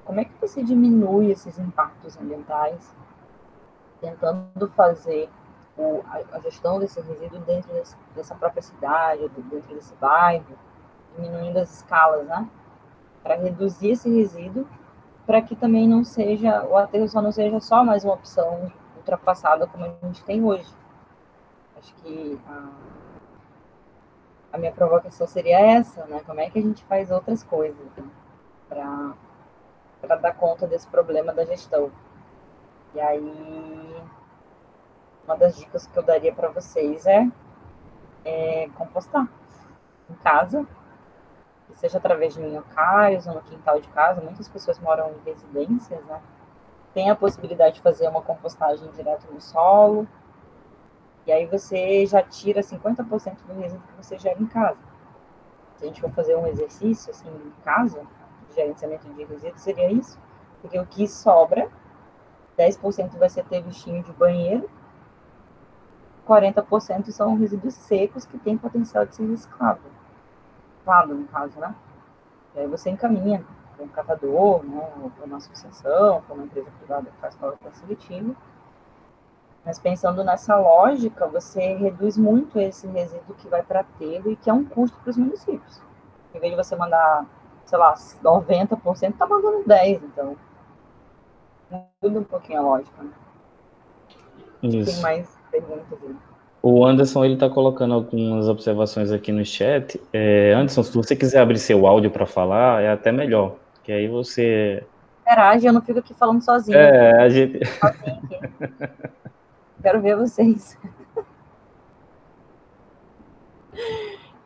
como é que você diminui esses impactos ambientais, tentando fazer a gestão desse resíduo dentro dessa própria cidade, dentro desse bairro, diminuindo as escalas, né? Para reduzir esse resíduo, para que também não seja, o aterro só não seja só mais uma opção ultrapassada como a gente tem hoje. Acho que a minha provocação seria essa, né? Como é que a gente faz outras coisas, né? para dar conta desse problema da gestão. E aí, uma das dicas que eu daria para vocês é compostar em casa, seja através de minhocários ou no quintal de casa. Muitas pessoas moram em residências, né? Tem a possibilidade de fazer uma compostagem direto no solo, e aí você já tira 50% do resíduo que você gera em casa. Se a gente for fazer um exercício assim em casa, de gerenciamento de resíduos, seria isso. Porque o que sobra, 10% vai ser ter bichinho de banheiro, 40% são resíduos secos que têm potencial de ser reciclável. No caso, né? E aí você encaminha para um catador, né, ou para uma associação, para uma empresa privada que faz coleta seletiva. Mas pensando nessa lógica, você reduz muito esse resíduo que vai para aterro e que é um custo para os municípios. Em vez de você mandar, sei lá, 90%, está mandando 10%. Então, muda um pouquinho a lógica. Né? Acho que tem Isso. mais perguntas aí. O Anderson, ele está colocando algumas observações aqui no chat. Anderson, se você quiser abrir seu áudio para falar, é até melhor, que aí você... Interage, eu não fico aqui falando sozinha, eu A fico gente... sozinha aqui. Quero ver vocês.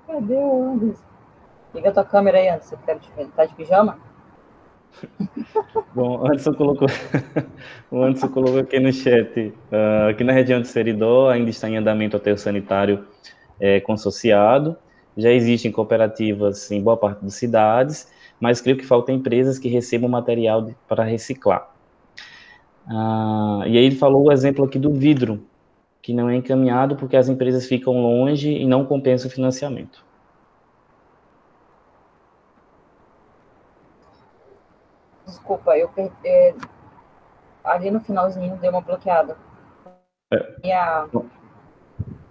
Cadê o Anderson? Liga a tua câmera aí, Anderson. Eu quero te ver. Tá de pijama? Bom, o Anderson colocou aqui no chat, aqui na região de Seridó ainda está em andamento o aterro sanitário consorciado, já existem cooperativas em boa parte das cidades, mas creio que faltam empresas que recebam material para reciclar. E aí ele falou o exemplo aqui do vidro, que não é encaminhado porque as empresas ficam longe e não compensa o financiamento. Desculpa, ali no finalzinho deu uma bloqueada. E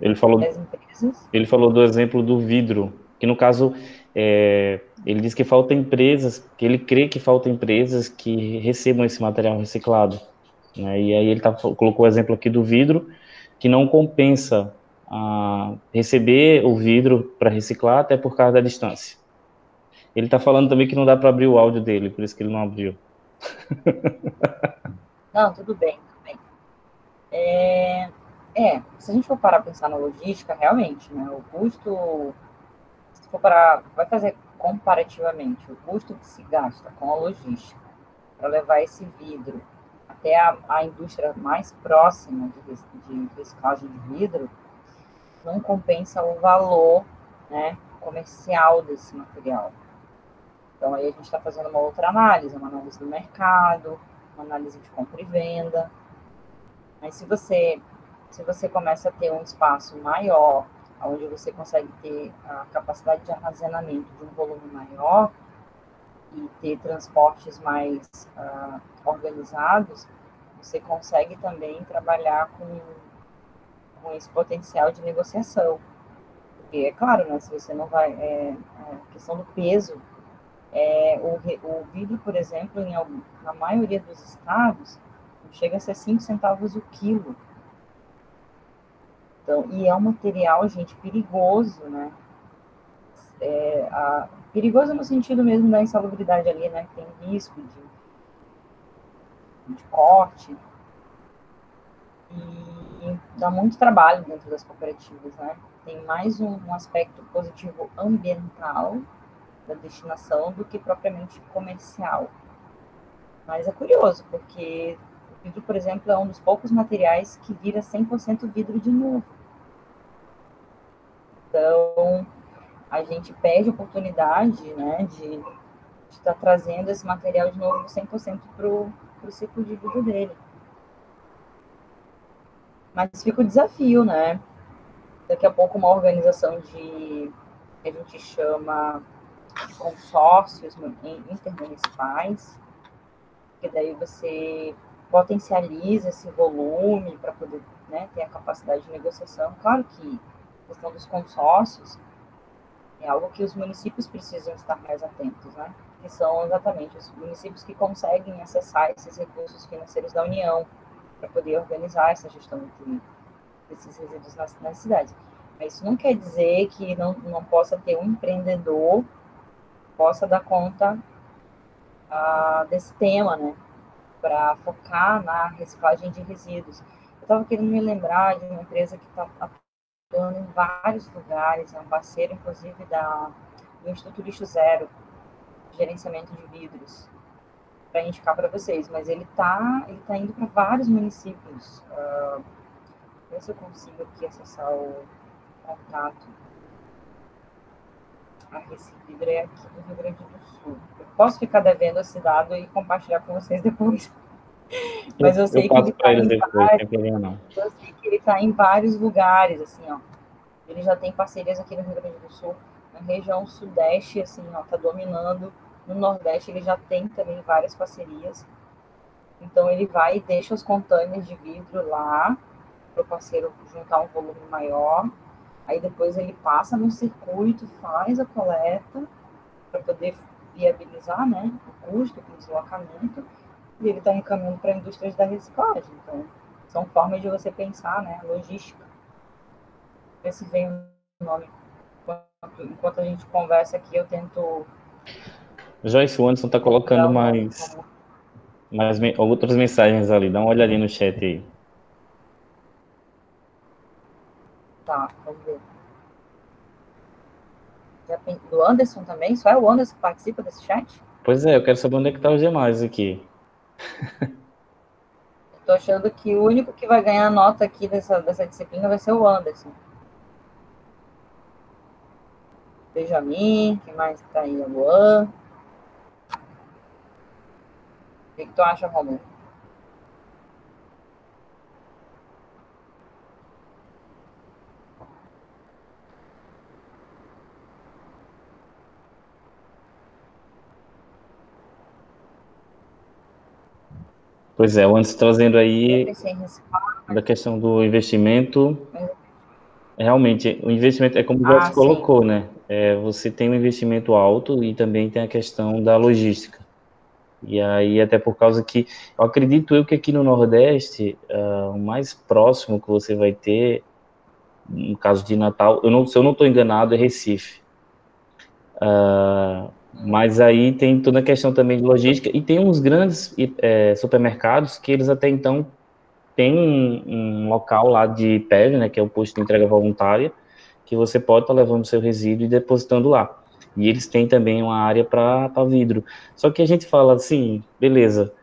Ele falou, as empresas? ele falou do exemplo do vidro, que no caso, ele diz que falta empresas, que ele crê que falta empresas que recebam esse material reciclado, né? E aí ele colocou o exemplo aqui do vidro, que não compensa receber o vidro para reciclar, até por causa da distância. Ele está falando também que não dá para abrir o áudio dele, por isso que ele não abriu. Não, tudo bem, tudo bem. Se a gente for parar para pensar na logística, realmente, né, o custo, se for parar, vai fazer comparativamente o custo que se gasta com a logística para levar esse vidro até a indústria mais próxima de reciclagem de vidro, não compensa o valor, né, comercial desse material. Então, aí a gente está fazendo uma outra análise, uma análise do mercado, uma análise de compra e venda. Mas se você começa a ter um espaço maior, onde você consegue ter a capacidade de armazenamento de um volume maior e ter transportes mais organizados, você consegue também trabalhar com esse potencial de negociação. Porque, é claro, né, se você não vai... a questão do peso, o vidro, por exemplo, na maioria dos estados, chega a ser 5 centavos o quilo. Então, e é um material, gente, perigoso, né? Perigoso no sentido mesmo da insalubridade ali, né? Tem risco de corte e dá muito trabalho dentro das cooperativas, né? Tem mais um aspecto positivo ambiental da destinação do que propriamente comercial. Mas é curioso, porque o vidro, por exemplo, é um dos poucos materiais que vira 100% vidro de novo. Então, a gente perde a oportunidade, né, de estar trazendo esse material de novo 100% para o ciclo de vida dele. Mas fica o desafio, né? Daqui a pouco uma organização que a gente chama de consórcios intermunicipais, que daí você potencializa esse volume para poder, né, ter a capacidade de negociação. Claro que a questão dos consórcios é algo que os municípios precisam estar mais atentos, né? Que são exatamente os municípios que conseguem acessar esses recursos financeiros da União para poder organizar essa gestão desses resíduos nas cidades. Mas isso não quer dizer que não possa ter um empreendedor que possa dar conta desse tema, né? Para focar na reciclagem de resíduos. Eu estava querendo me lembrar de uma empresa que está atuando em vários lugares, é um parceiro, inclusive, do Instituto Lixo Zero, gerenciamento de vidros, para indicar para vocês, mas ele tá indo para vários municípios. Ver se eu consigo aqui acessar o contato. A Recifidre é aqui no Rio Grande do Sul. Eu posso ficar devendo esse dado e compartilhar com vocês depois. Mas eu Eu sei que ele passo para está eles em depois, sem problema não. eu sei que ele está em vários lugares, assim, ó. Ele já tem parcerias aqui no Rio Grande do Sul, na região sudeste, assim, ó, tá dominando. No Nordeste ele já tem também várias parcerias. Então ele vai e deixa os containers de vidro lá para o parceiro juntar um volume maior. Aí depois ele passa no circuito, faz a coleta para poder viabilizar, né, o custo do deslocamento, e ele está encaminhando para indústrias da reciclagem. Então, são formas de você pensar, né, logística. Ver se vem o nome. Enquanto a gente conversa aqui, eu tento Joyce, o Anderson está colocando procurar o nome. outras mensagens ali. Dá uma olhadinha no chat aí. Tá, vamos ver. Do Anderson também? Só é o Anderson que participa desse chat? Pois é, eu quero saber onde é que tá os demais aqui. Tô achando que o único que vai ganhar nota aqui dessa disciplina vai ser o Anderson. Benjamin, quem mais que tá aí? A Luan. O que tu acha, Romulo? Pois é, o Anderson trazendo Eu aí pensei em reciclar. da questão do investimento. Realmente, o investimento é como o Jobs Sim. colocou, né? Você tem um investimento alto e também tem a questão da logística. E aí, até por causa que, eu acredito eu que aqui no Nordeste, o mais próximo que você vai ter, no caso de Natal, se eu não estou enganado, é Recife. Mas aí tem toda a questão também de logística e tem uns grandes supermercados que eles até então têm um local lá de PEV, né, que é o posto de entrega voluntária, que você pode estar levando seu resíduo e depositando lá. E eles têm também uma área para vidro. Só que a gente fala assim, beleza,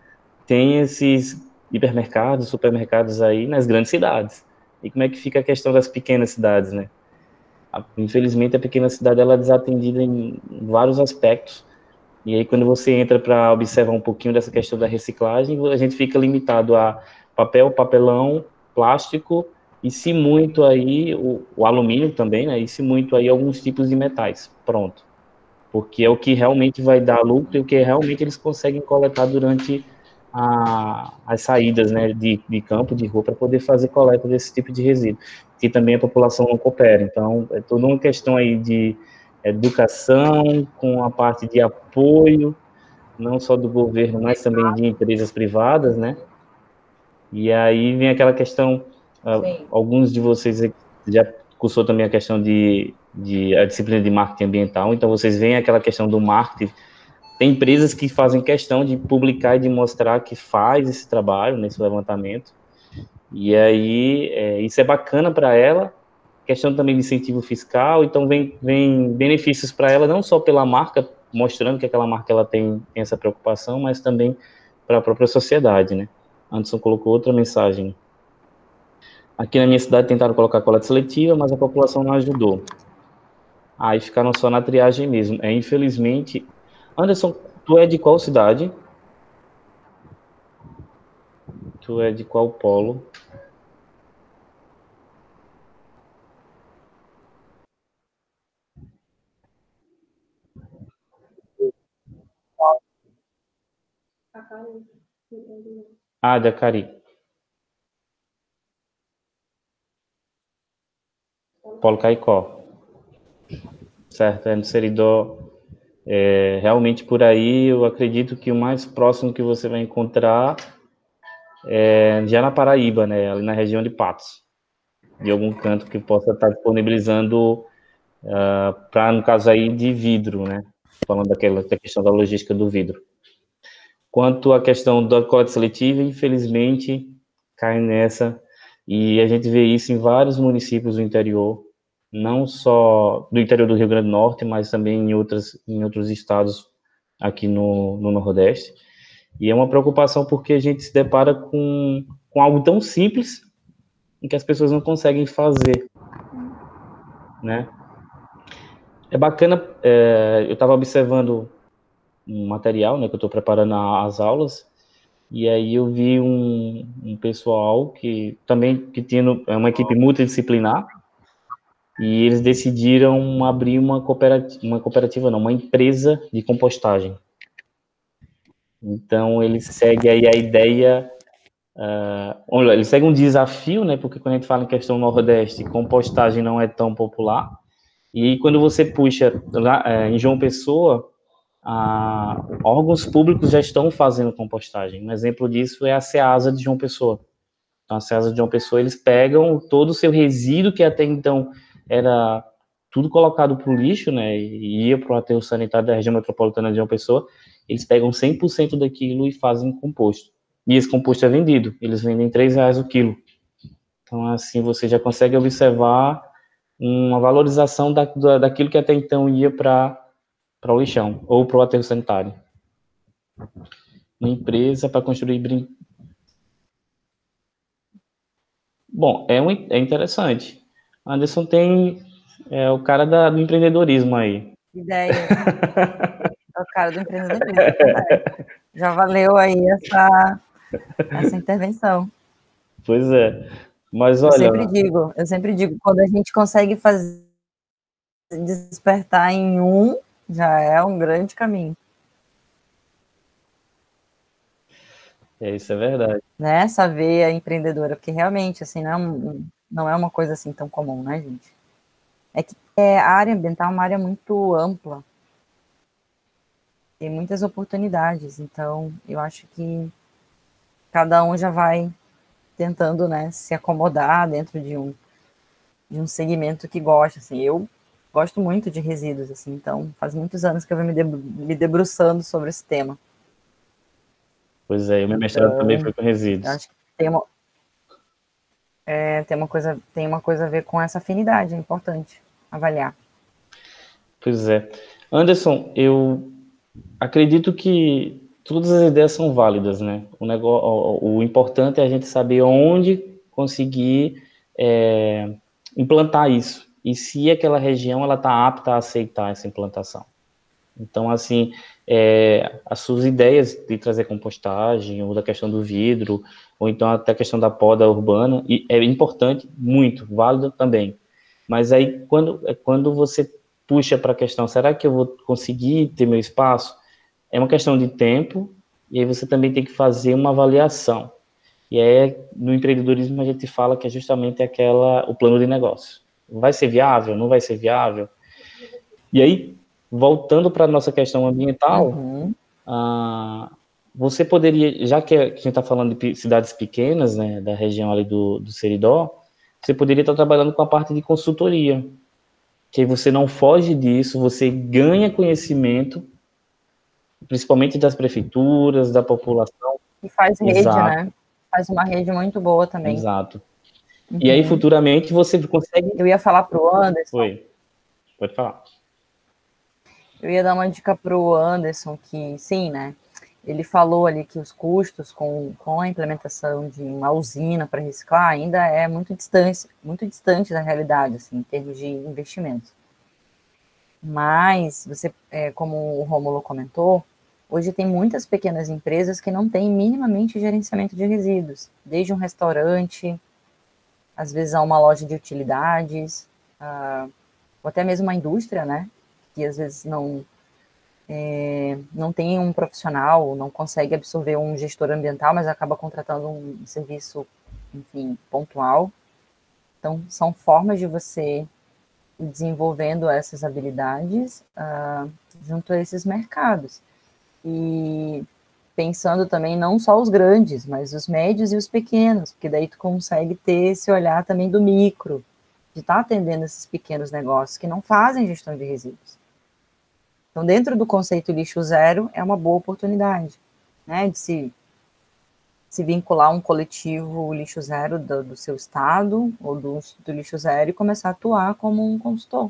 tem esses hipermercados, supermercados aí nas grandes cidades. E como é que fica a questão das pequenas cidades, né? Infelizmente, a pequena cidade ela é desatendida em vários aspectos. E aí, quando você entra para observar um pouquinho dessa questão da reciclagem, a gente fica limitado a papel, papelão, plástico e, se muito aí, o alumínio também, né? E se muito aí, alguns tipos de metais. Pronto. Porque é o que realmente vai dar lucro e o que realmente eles conseguem coletar durante as saídas, né, de campo, de rua, para poder fazer coleta desse tipo de resíduo, que também a população não coopera. Então, é toda uma questão aí de educação, com a parte de apoio, não só do governo, mas também de empresas privadas, né? E aí vem aquela questão, Sim. alguns de vocês já cursou também a questão de a disciplina de marketing ambiental, então vocês veem aquela questão do marketing. Tem empresas que fazem questão de publicar e de mostrar que faz esse trabalho, nesse levantamento, e aí isso é bacana para ela, questão também de incentivo fiscal, então vem benefícios para ela, não só pela marca, mostrando que aquela marca ela tem essa preocupação, mas também para a própria sociedade, né? Anderson colocou outra mensagem. Aqui na minha cidade tentaram colocar coleta seletiva, mas a população não ajudou. Aí ficaram só na triagem mesmo. Infelizmente. Anderson, tu é de qual cidade? Tu é de qual polo? Ah, de Acari. Polo Caicó. Certo, é no Seridó. Realmente por aí, eu acredito que o mais próximo que você vai encontrar é já na Paraíba, né? Ali na região de Patos. De algum canto que possa estar disponibilizando para, no caso aí, de vidro, né? Falando da questão da logística do vidro. Quanto à questão da coleta seletiva, infelizmente, cai nessa, e a gente vê isso em vários municípios do interior, não só do interior do Rio Grande do Norte, mas também em outros estados aqui no Nordeste. E é uma preocupação porque a gente se depara com algo tão simples em que as pessoas não conseguem fazer, né? É bacana, eu estava observando um material, né, que eu estou preparando as aulas, e aí eu vi um pessoal que também que tinha é uma equipe multidisciplinar, e eles decidiram abrir uma cooperativa não, uma empresa de compostagem. Então eles seguem aí a ideia, eles seguem um desafio, né, porque quando a gente fala em questão Nordeste, compostagem não é tão popular, e aí quando você puxa lá em João Pessoa, órgãos públicos já estão fazendo compostagem. Um exemplo disso é a Ceasa de João Pessoa. Então, a Ceasa de João Pessoa, eles pegam todo o seu resíduo, que até então era tudo colocado para o lixo, né, e ia para o aterro sanitário da região metropolitana de João Pessoa, eles pegam 100% daquilo e fazem composto. E esse composto é vendido, eles vendem R$ 3 o quilo. Então, assim, você já consegue observar uma valorização daquilo que até então ia para o lixão ou para o aterro sanitário. Uma empresa para construir Bom, é interessante. Anderson tem o cara do empreendedorismo aí. Ideia. É o cara do empreendedorismo, é verdade. Já valeu aí essa intervenção. Pois é. Mas Eu olha, sempre digo, quando a gente consegue fazer despertar em um, já é um grande caminho. isso é verdade. Né? Essa veia empreendedora, porque realmente, assim, não é uma coisa assim tão comum, né, gente? É que a área ambiental é uma área muito ampla, tem muitas oportunidades, então eu acho que cada um já vai tentando, né, se acomodar dentro de um segmento que gosta, assim, eu gosto muito de resíduos, assim, então faz muitos anos que eu venho me debruçando sobre esse tema. Pois é, o meu mestrado também Então, foi com eu resíduos. acho que tem uma coisa a ver com essa afinidade, é importante avaliar. Pois é. Anderson, eu acredito que todas as ideias são válidas, né? O importante é a gente saber onde conseguir implantar isso e se aquela região ela está apta a aceitar essa implantação. Então, assim, as suas ideias de trazer compostagem, ou da questão do vidro, ou então até a questão da poda urbana, e é importante, muito, válido também. Mas aí, quando você puxa para a questão, será que eu vou conseguir ter meu espaço? É uma questão de tempo, e aí você também tem que fazer uma avaliação. E aí, no empreendedorismo, a gente fala que é justamente o plano de negócio. Vai ser viável? Não vai ser viável? E aí, voltando para a nossa questão ambiental, Uhum. você poderia, já que a gente está falando de cidades pequenas, né, da região ali do Seridó, você poderia estar trabalhando com a parte de consultoria, que aí você não foge disso, você ganha conhecimento, principalmente das prefeituras, da população. E faz rede, Exato, né? Faz uma rede muito boa também. exato. E aí, Uhum. futuramente, você consegue... Eu ia falar para o Anderson, Oi, pode falar. eu ia dar uma dica para o Anderson que, sim, né? Ele falou ali que os custos com a implementação de uma usina para reciclar ainda é muito distante da realidade, assim, em termos de investimento. Mas, como o Rômulo comentou, hoje tem muitas pequenas empresas que não têm minimamente gerenciamento de resíduos, desde um restaurante, às vezes a uma loja de utilidades, ou até mesmo uma indústria, né? Que às vezes não tem um profissional, não consegue absorver um gestor ambiental, mas acaba contratando um serviço, enfim, pontual. Então, são formas de você ir desenvolvendo essas habilidades junto a esses mercados. E pensando também não só os grandes, mas os médios e os pequenos, porque daí tu consegue ter esse olhar também do micro, de estar atendendo esses pequenos negócios que não fazem gestão de resíduos. Então, dentro do conceito lixo zero, é uma boa oportunidade, né, de se vincular a um coletivo lixo zero do seu estado, ou do Instituto Lixo Zero, e começar a atuar como um consultor.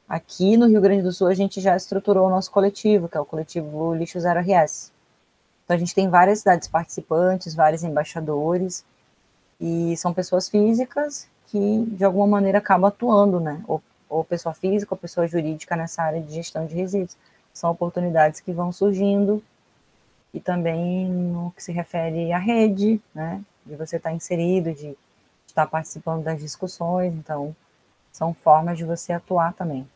Aqui no Rio Grande do Sul, a gente já estruturou o nosso coletivo, que é o coletivo Lixo Zero RS. Então, a gente tem várias cidades participantes, vários embaixadores, e são pessoas físicas que, de alguma maneira, acabam atuando, né? Ou pessoa física ou pessoa jurídica nessa área de gestão de resíduos. São oportunidades que vão surgindo, e também no que se refere à rede, né? De você estar inserido, de estar participando das discussões. Então, são formas de você atuar também.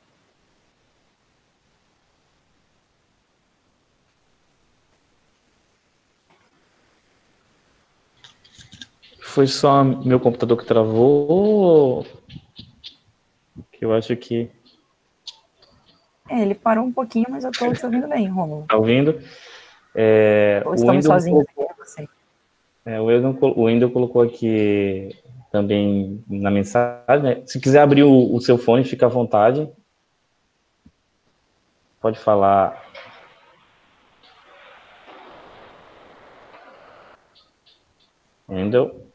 Foi só meu computador que travou? Que eu acho que... Ele parou um pouquinho, mas eu estou te ouvindo bem, Rômulo. Tá ouvindo? Ou O estamos Wendel sozinhos colocou, aqui, é você. o Wendel colocou aqui também na mensagem, né? Se quiser abrir o seu fone, fica à vontade. Pode falar. Wendel.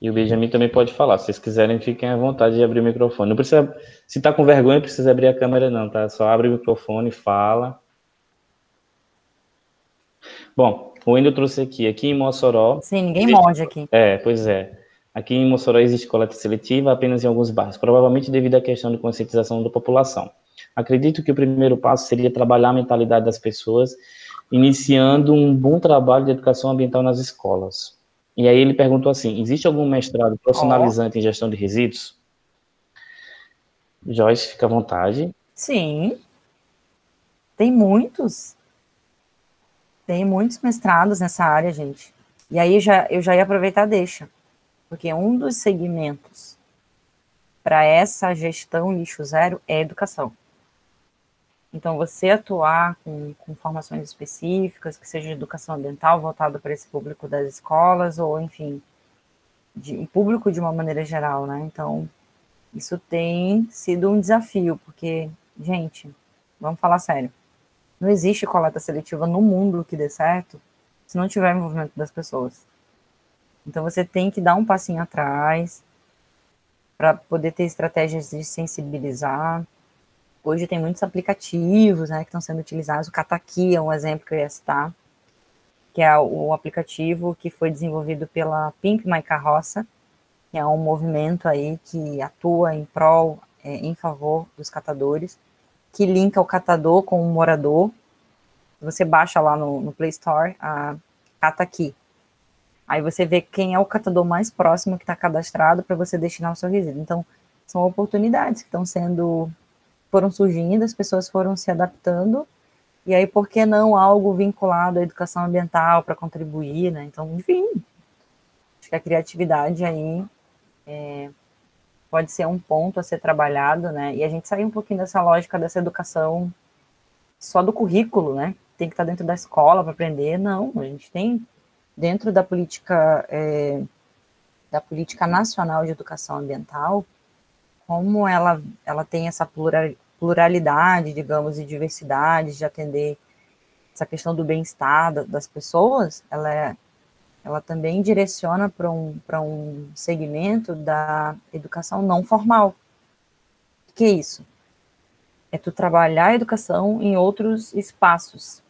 E o Benjamin também pode falar. Se vocês quiserem, fiquem à vontade de abrir o microfone. Não precisa, se tá com vergonha, não precisa abrir a câmera não, tá? Só abre o microfone e fala. Bom, o Wendel trouxe aqui em Mossoró... Sim, ninguém morde aqui. Pois é. Aqui em Mossoró existe coleta seletiva apenas em alguns bairros, provavelmente devido à questão de conscientização da população. Acredito que o primeiro passo seria trabalhar a mentalidade das pessoas, iniciando um bom trabalho de educação ambiental nas escolas. E aí ele perguntou assim, existe algum mestrado profissionalizante em gestão de resíduos? Joyce, fica à vontade. Sim, tem muitos. Tem muitos mestrados nessa área, gente. E aí eu já ia aproveitar, deixa. Porque um dos segmentos para essa gestão lixo zero é educação. Então, você atuar com formações específicas, que seja de educação ambiental, voltado para esse público das escolas, ou, enfim, um público de uma maneira geral, né? Então, isso tem sido um desafio, porque, gente, vamos falar sério, não existe coleta seletiva no mundo que dê certo se não tiver envolvimento das pessoas. Então, você tem que dar um passinho atrás para poder ter estratégias de sensibilizar. Hoje tem muitos aplicativos, né, que estão sendo utilizados. O Cataqui é um exemplo que eu ia citar, que é o aplicativo que foi desenvolvido pela Pimp My Carroça, que é um movimento aí que atua em prol, em favor dos catadores, que linka o catador com o morador. Você baixa lá no Play Store a Cataqui. Aí você vê quem é o catador mais próximo que está cadastrado para você destinar o seu resíduo. Então, são oportunidades que foram surgindo, as pessoas foram se adaptando, e aí por que não algo vinculado à educação ambiental para contribuir, né? Então, enfim, acho que a criatividade aí pode ser um ponto a ser trabalhado, né? E a gente sair um pouquinho dessa lógica dessa educação só do currículo, né? Tem que estar dentro da escola para aprender. Não, a gente tem dentro da política nacional de educação ambiental, como ela tem essa pluralidade, digamos, e diversidade de atender essa questão do bem-estar das pessoas, ela também direciona para um segmento da educação não formal. O que é isso? É tu trabalhar a educação em outros espaços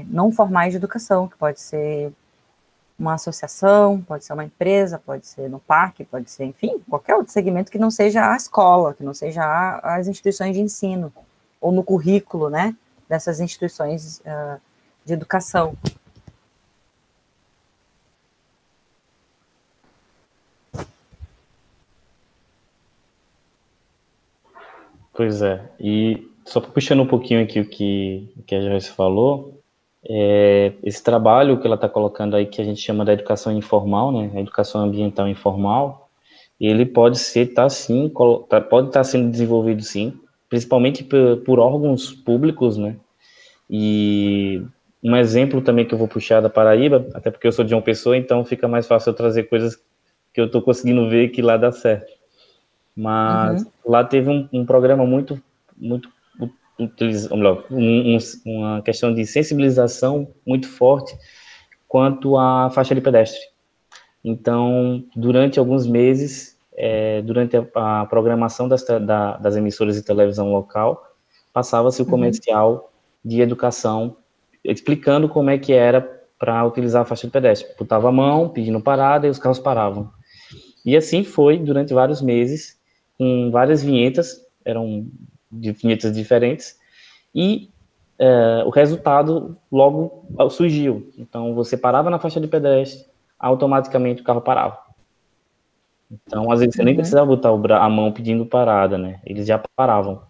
não formais de educação, que pode ser uma associação, pode ser uma empresa, pode ser no parque, pode ser, enfim, qualquer outro segmento que não seja a escola, que não seja as instituições de ensino, ou no currículo, né, dessas instituições de educação. Pois é, e só puxando um pouquinho aqui o que a Joyce falou, esse trabalho que ela está colocando aí, que a gente chama da educação informal, né, a educação ambiental informal, ele pode pode estar sendo desenvolvido sim, principalmente por órgãos públicos, né, e um exemplo também que eu vou puxar da Paraíba, até porque eu sou de uma pessoa, então fica mais fácil eu trazer coisas que eu estou conseguindo ver que lá dá certo. Mas lá teve um programa muito utilizado, uma questão de sensibilização muito forte quanto à faixa de pedestre. Então, durante alguns meses, durante a programação das emissoras de televisão local, passava-se o comercial de educação, explicando como é que era para utilizar a faixa de pedestre. Botava a mão, pedindo parada, e os carros paravam. E assim foi durante vários meses, com várias vinhetas, eram de vinhetas diferentes, e o resultado logo surgiu. Então, você parava na faixa de pedestre, automaticamente o carro parava. Então, às vezes, você nem precisava botar a mão pedindo parada, né? Eles já paravam.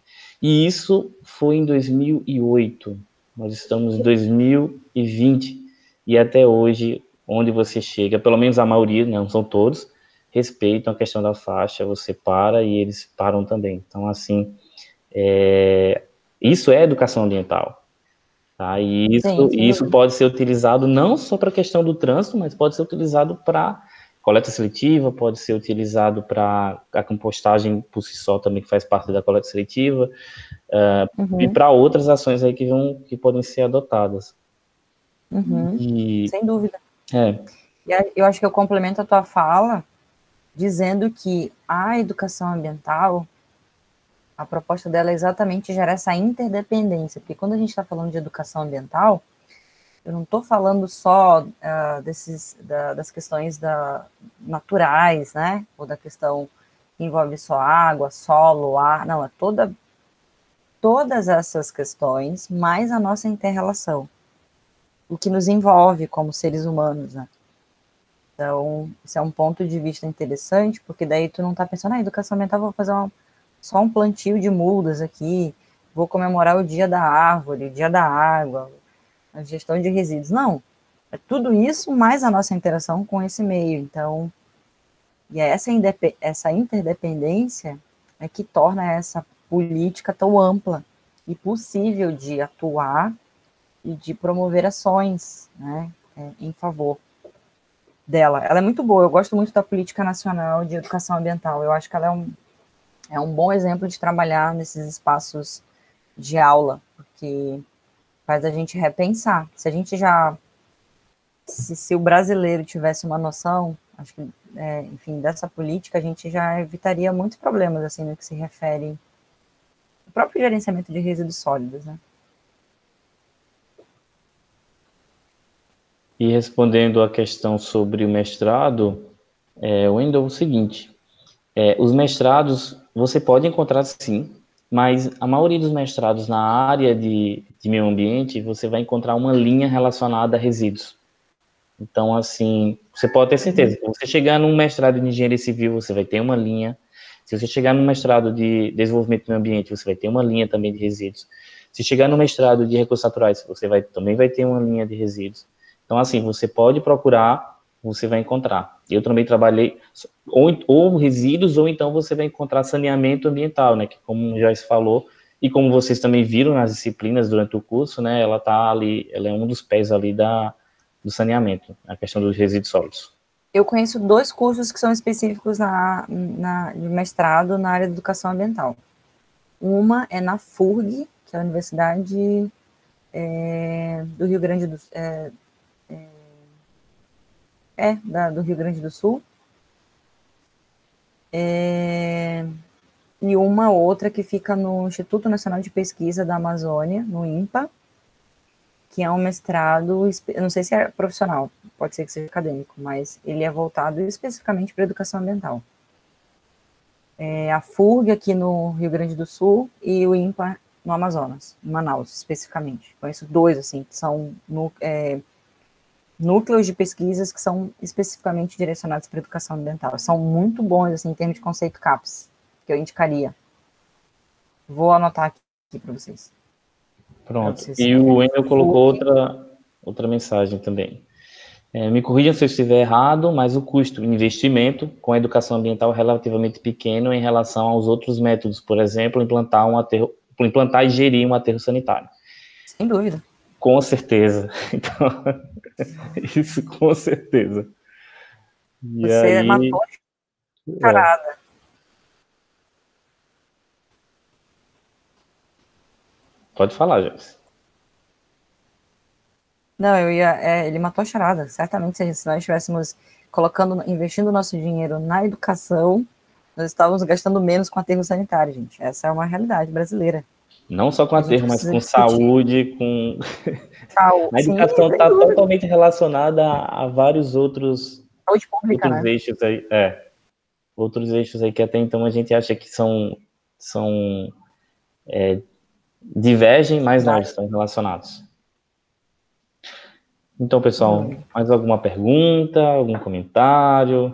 E isso foi em 2008. Nós estamos em 2020, e até hoje, onde você chega, pelo menos a maioria, né, não são todos, respeitam a questão da faixa, você para e eles param também. Então, assim, isso é educação ambiental. Tá? E isso pode ser utilizado não só para a questão do trânsito, mas pode ser utilizado para coleta seletiva, pode ser utilizado para a compostagem por si só também, que faz parte da coleta seletiva, e para outras ações aí que podem ser adotadas. Sem dúvida. E eu acho que eu complemento a tua fala dizendo que a educação ambiental, a proposta dela é exatamente gerar essa interdependência, porque quando a gente está falando de educação ambiental, eu não estou falando só das questões naturais, né, ou da questão que envolve só água, solo, ar, não, é todas essas questões, mais a nossa inter-relação, o que nos envolve como seres humanos, né. Então, esse é um ponto de vista interessante, porque daí tu não está pensando, educação ambiental, vou fazer só um plantio de mudas aqui, vou comemorar o dia da árvore, o dia da água, a gestão de resíduos. Não, é tudo isso mais a nossa interação com esse meio. Então, e é essa interdependência é que torna essa política tão ampla e possível de atuar e de promover ações, né, em favor dela. Ela é muito boa, eu gosto muito da Política Nacional de Educação Ambiental, eu acho que ela é um bom exemplo de trabalhar nesses espaços de aula, porque faz a gente repensar. Se a gente se o brasileiro tivesse uma noção, acho que, enfim, dessa política, a gente já evitaria muitos problemas, assim, no que se refere ao próprio gerenciamento de resíduos sólidos, né? E respondendo a questão sobre o mestrado, Wendel, é o seguinte, os mestrados você pode encontrar sim, mas a maioria dos mestrados na área de meio ambiente, você vai encontrar uma linha relacionada a resíduos. Então, assim, você pode ter certeza, se você chegar num mestrado de engenharia civil, você vai ter uma linha. Se você chegar num mestrado de desenvolvimento do meio ambiente, você vai ter uma linha também de resíduos. Se chegar no mestrado de recursos naturais, você também vai ter uma linha de resíduos. Então, assim, você pode procurar, você vai encontrar. Eu também trabalhei ou resíduos, ou então você vai encontrar saneamento ambiental, né, que como o Joyce falou, e como vocês também viram nas disciplinas durante o curso, né, ela tá ali, ela é um dos pés ali do saneamento, a questão dos resíduos sólidos. Eu conheço 2 cursos que são específicos de mestrado na área de educação ambiental. Uma é na FURG, que é a Universidade do Rio Grande do do Rio Grande do Sul. E uma outra que fica no Instituto Nacional de Pesquisa da Amazônia, no INPA, que é um mestrado, eu não sei se é profissional, pode ser que seja acadêmico, mas ele é voltado especificamente para a educação ambiental. A FURG aqui no Rio Grande do Sul e o INPA no Amazonas, em Manaus, especificamente. Conheço 2, assim, que são núcleos de pesquisas que são especificamente direcionados para a educação ambiental. São muito bons, assim, em termos de conceito CAPES, que eu indicaria. Vou anotar aqui para vocês. Pronto. E o Wendel colocou outra mensagem também. Me corrijam se eu estiver errado, mas o custo, o investimento com a educação ambiental é relativamente pequeno em relação aos outros métodos, por exemplo, implantar e gerir um aterro sanitário. Sem dúvida. Com certeza. Então, isso com certeza. E você aí, matou a charada. Pode falar, Joyce. Não, ele matou a charada. Certamente, se nós estivéssemos investindo nosso dinheiro na educação, nós estávamos gastando menos com aterro sanitário, gente. Essa é uma realidade brasileira. Não só com aterro, mas com saúde, com... A educação está totalmente relacionada a vários outros eixos aí. Outros eixos aí que até então a gente acha que divergem, mas não, eles estão relacionados. Então, pessoal, mais alguma pergunta, algum comentário?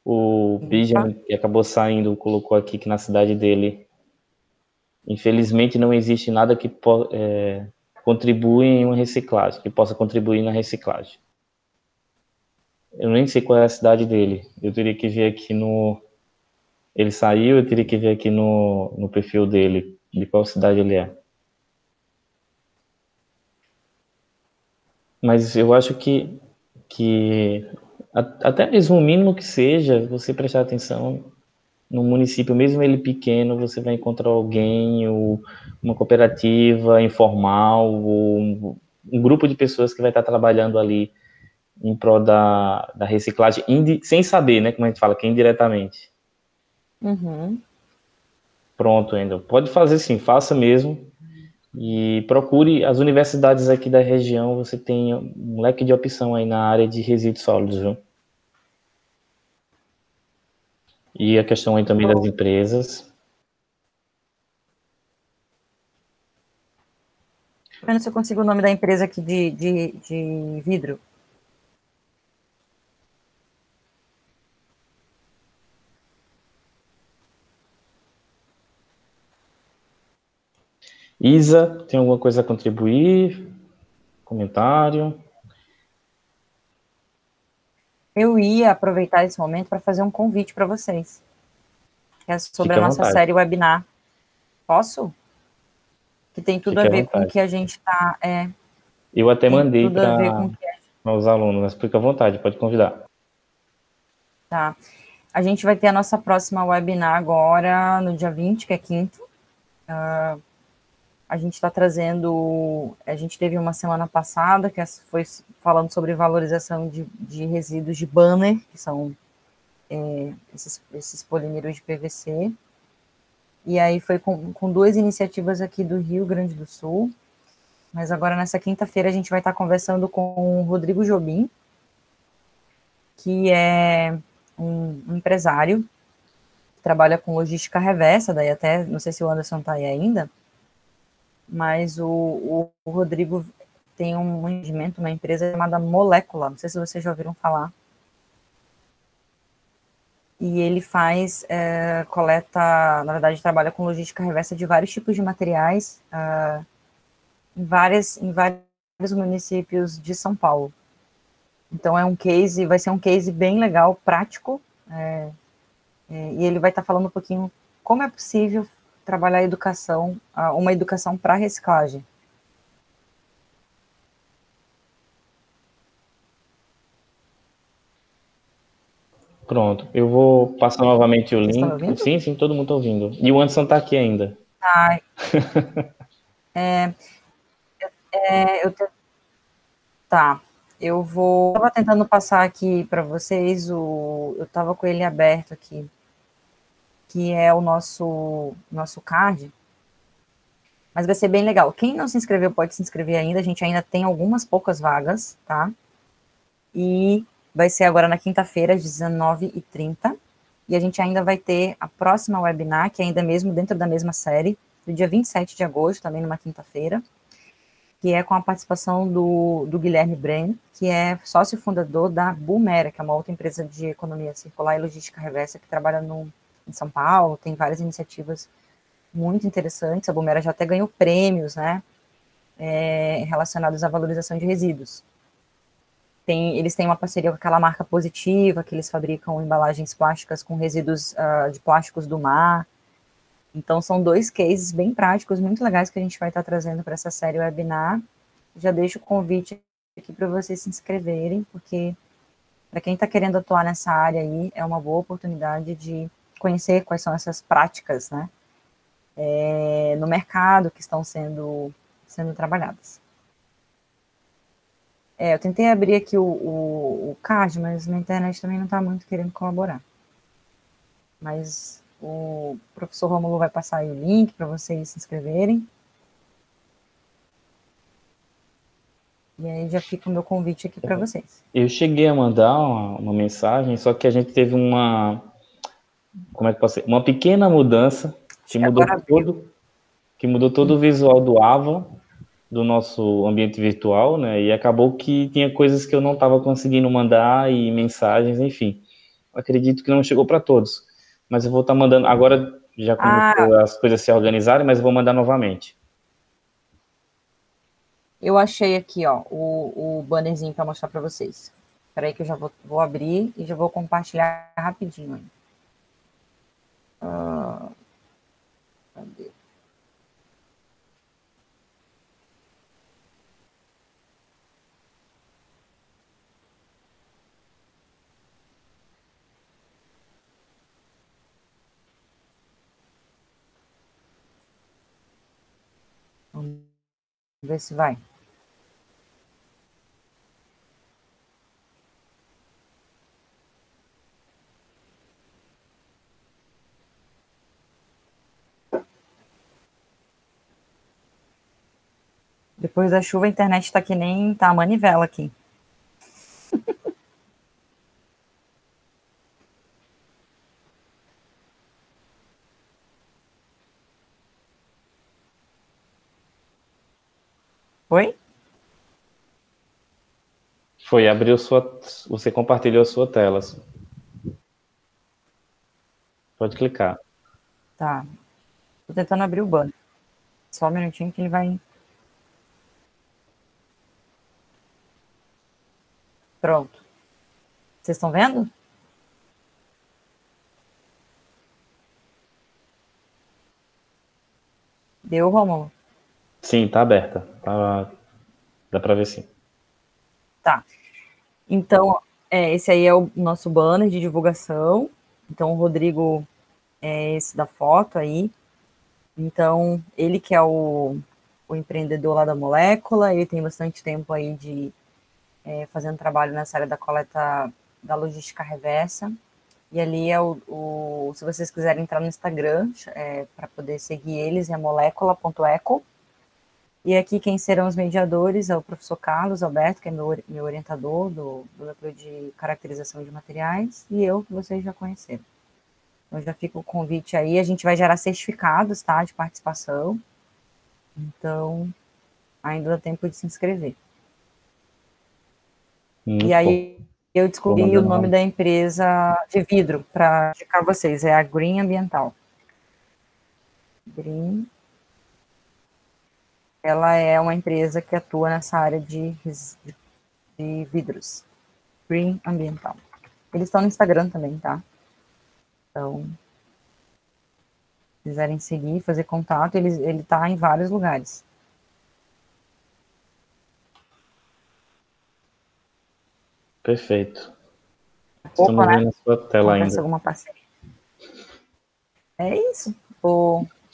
O Bijan, que acabou saindo, colocou aqui que na cidade dele, infelizmente, não existe nada que contribua em uma reciclagem, que possa contribuir na reciclagem. Eu nem sei qual é a cidade dele. Eu teria que ver aqui no... Ele saiu, eu teria que ver aqui no perfil dele, de qual cidade ele é. Mas eu acho que até mesmo o mínimo que seja, você prestar atenção no município, mesmo ele pequeno, você vai encontrar alguém, ou uma cooperativa informal, ou um grupo de pessoas que vai estar trabalhando ali em prol da reciclagem, sem saber, né, como a gente fala, que é indiretamente. Uhum. Pronto, Endel. Pode fazer sim, faça mesmo. E procure as universidades aqui da região, você tem um leque de opção aí na área de resíduos sólidos, viu? E a questão aí também das empresas. Tô vendo se eu consigo o nome da empresa aqui de vidro. Isa, tem alguma coisa a contribuir? Comentário? Eu ia aproveitar esse momento para fazer um convite para vocês. Que é sobre Fique a à nossa vontade. série webinar. Posso? Que tem tudo a Fique à ver com o vontade. que a gente está. Eu até Tem mandei tudo a ver para com o que os alunos, mas fique à vontade, pode convidar. tá. A gente vai ter a nossa próxima webinar agora, no dia 20, que é quinta. A gente está trazendo. A gente teve uma semana passada, que foi falando sobre valorização de resíduos de banner, que são esses polímeros de PVC. E aí foi com duas iniciativas aqui do Rio Grande do Sul. Mas agora, nessa quinta-feira, a gente vai estar conversando com o Rodrigo Jobim, que é um empresário que trabalha com logística reversa, daí até, não sei se o Anderson está aí ainda, mas o Rodrigo tem um empreendimento, uma empresa chamada Molécula, não sei se vocês já ouviram falar. E ele faz, coleta, na verdade, trabalha com logística reversa de vários tipos de materiais, em vários municípios de São Paulo. Então vai ser um case bem legal, prático, e ele vai estar falando um pouquinho como é possível trabalhar a educação, uma educação para reciclagem. Pronto, eu vou passar novamente o Vocês estão me link. ouvindo? Sim, sim, todo mundo está ouvindo. E o Anderson está aqui ainda. Ah, tá. Eu estava tentando passar aqui para vocês, eu estava com ele aberto aqui, que é o nosso card, mas vai ser bem legal. Quem não se inscreveu pode se inscrever ainda, a gente ainda tem algumas poucas vagas, tá? E vai ser agora na quinta-feira, às 19h30, e a gente ainda vai ter a próxima webinar, que é ainda mesmo dentro da mesma série, no dia 27 de agosto, também numa quinta-feira, que é com a participação do Guilherme Brenner, que é sócio fundador da Boomera, que é uma outra empresa de economia circular e logística reversa que trabalha em São Paulo, tem várias iniciativas muito interessantes. A Boomera já até ganhou prêmios, né, relacionados à valorização de resíduos. Eles têm uma parceria com aquela marca Positiva, que eles fabricam embalagens plásticas com resíduos de plásticos do mar. Então, são dois cases bem práticos, muito legais, que a gente vai estar trazendo para essa série webinar. Já deixo o convite aqui para vocês se inscreverem, porque para quem está querendo atuar nessa área aí, é uma boa oportunidade de conhecer quais são essas práticas, né, no mercado que estão sendo trabalhadas. Eu tentei abrir aqui o card, mas minha internet também não está muito querendo colaborar. Mas o professor Rômulo vai passar aí o link para vocês se inscreverem. E aí já fica o meu convite aqui para vocês. Eu cheguei a mandar uma mensagem, só que a gente teve como é que pode ser? Uma pequena mudança Acho que agora abriu. Que mudou todo o visual do Ava, do nosso ambiente virtual, né? E acabou que tinha coisas que eu não estava conseguindo mandar e mensagens, enfim. Acredito que não chegou para todos, mas eu vou estar mandando. Agora já começou as coisas se organizarem, mas eu vou mandar novamente. Eu achei aqui, ó, o bannerzinho para mostrar para vocês. Espera aí que eu já vou abrir e já vou compartilhar rapidinho. Cadê? Vamos ver se vai. Depois da chuva, a internet tá que nem tá a manivela aqui. Oi? Foi, abriu sua. Você compartilhou sua tela. Pode clicar. Tá. Tô tentando abrir o banner. Só um minutinho que ele vai. Pronto. Vocês estão vendo? Deu, Rômulo? Sim, tá aberta. Dá para ver sim. Tá. Então, esse aí é o nosso banner de divulgação. Então, o Rodrigo é esse da foto aí. Então, ele que é o empreendedor lá da molécula, ele tem bastante tempo aí de fazendo trabalho nessa área da coleta da logística reversa. E ali é se vocês quiserem entrar no Instagram, para poder seguir eles, é molécula.eco. E aqui quem serão os mediadores é o professor Carlos Alberto, que é meu orientador do núcleo de caracterização de materiais, e eu, que vocês já conheceram. Então já fica o convite aí, a gente vai gerar certificados, tá, de participação. Então, ainda dá tempo de se inscrever. Muito e aí, bom. eu descobri o nome da empresa de vidro para indicar vocês, é a Green Ambiental. Green. Ela é uma empresa que atua nessa área de vidros. Green Ambiental. Eles estão no Instagram também, tá? Então, se quiserem seguir, fazer contato, ele tá em vários lugares. Perfeito. Pouco, Estamos né? vendo a sua tela Acontece ainda. alguma parceria. É isso.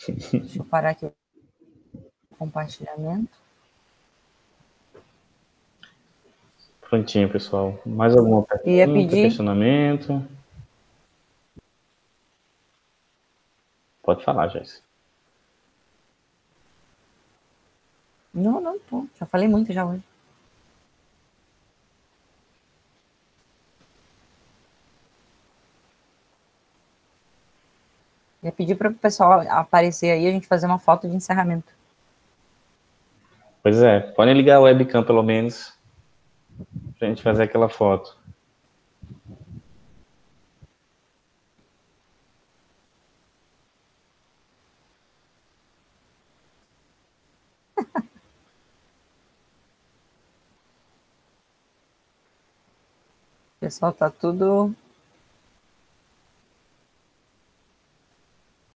Deixa eu parar aqui o compartilhamento. Prontinho, pessoal. Mais alguma pergunta, questionamento? Pode falar, Joyce. Não, pô. Já falei muito já hoje. Ia pedir para o pessoal aparecer aí e a gente fazer uma foto de encerramento. Pois é, podem ligar a webcam pelo menos pra gente fazer aquela foto. O pessoal tá tudo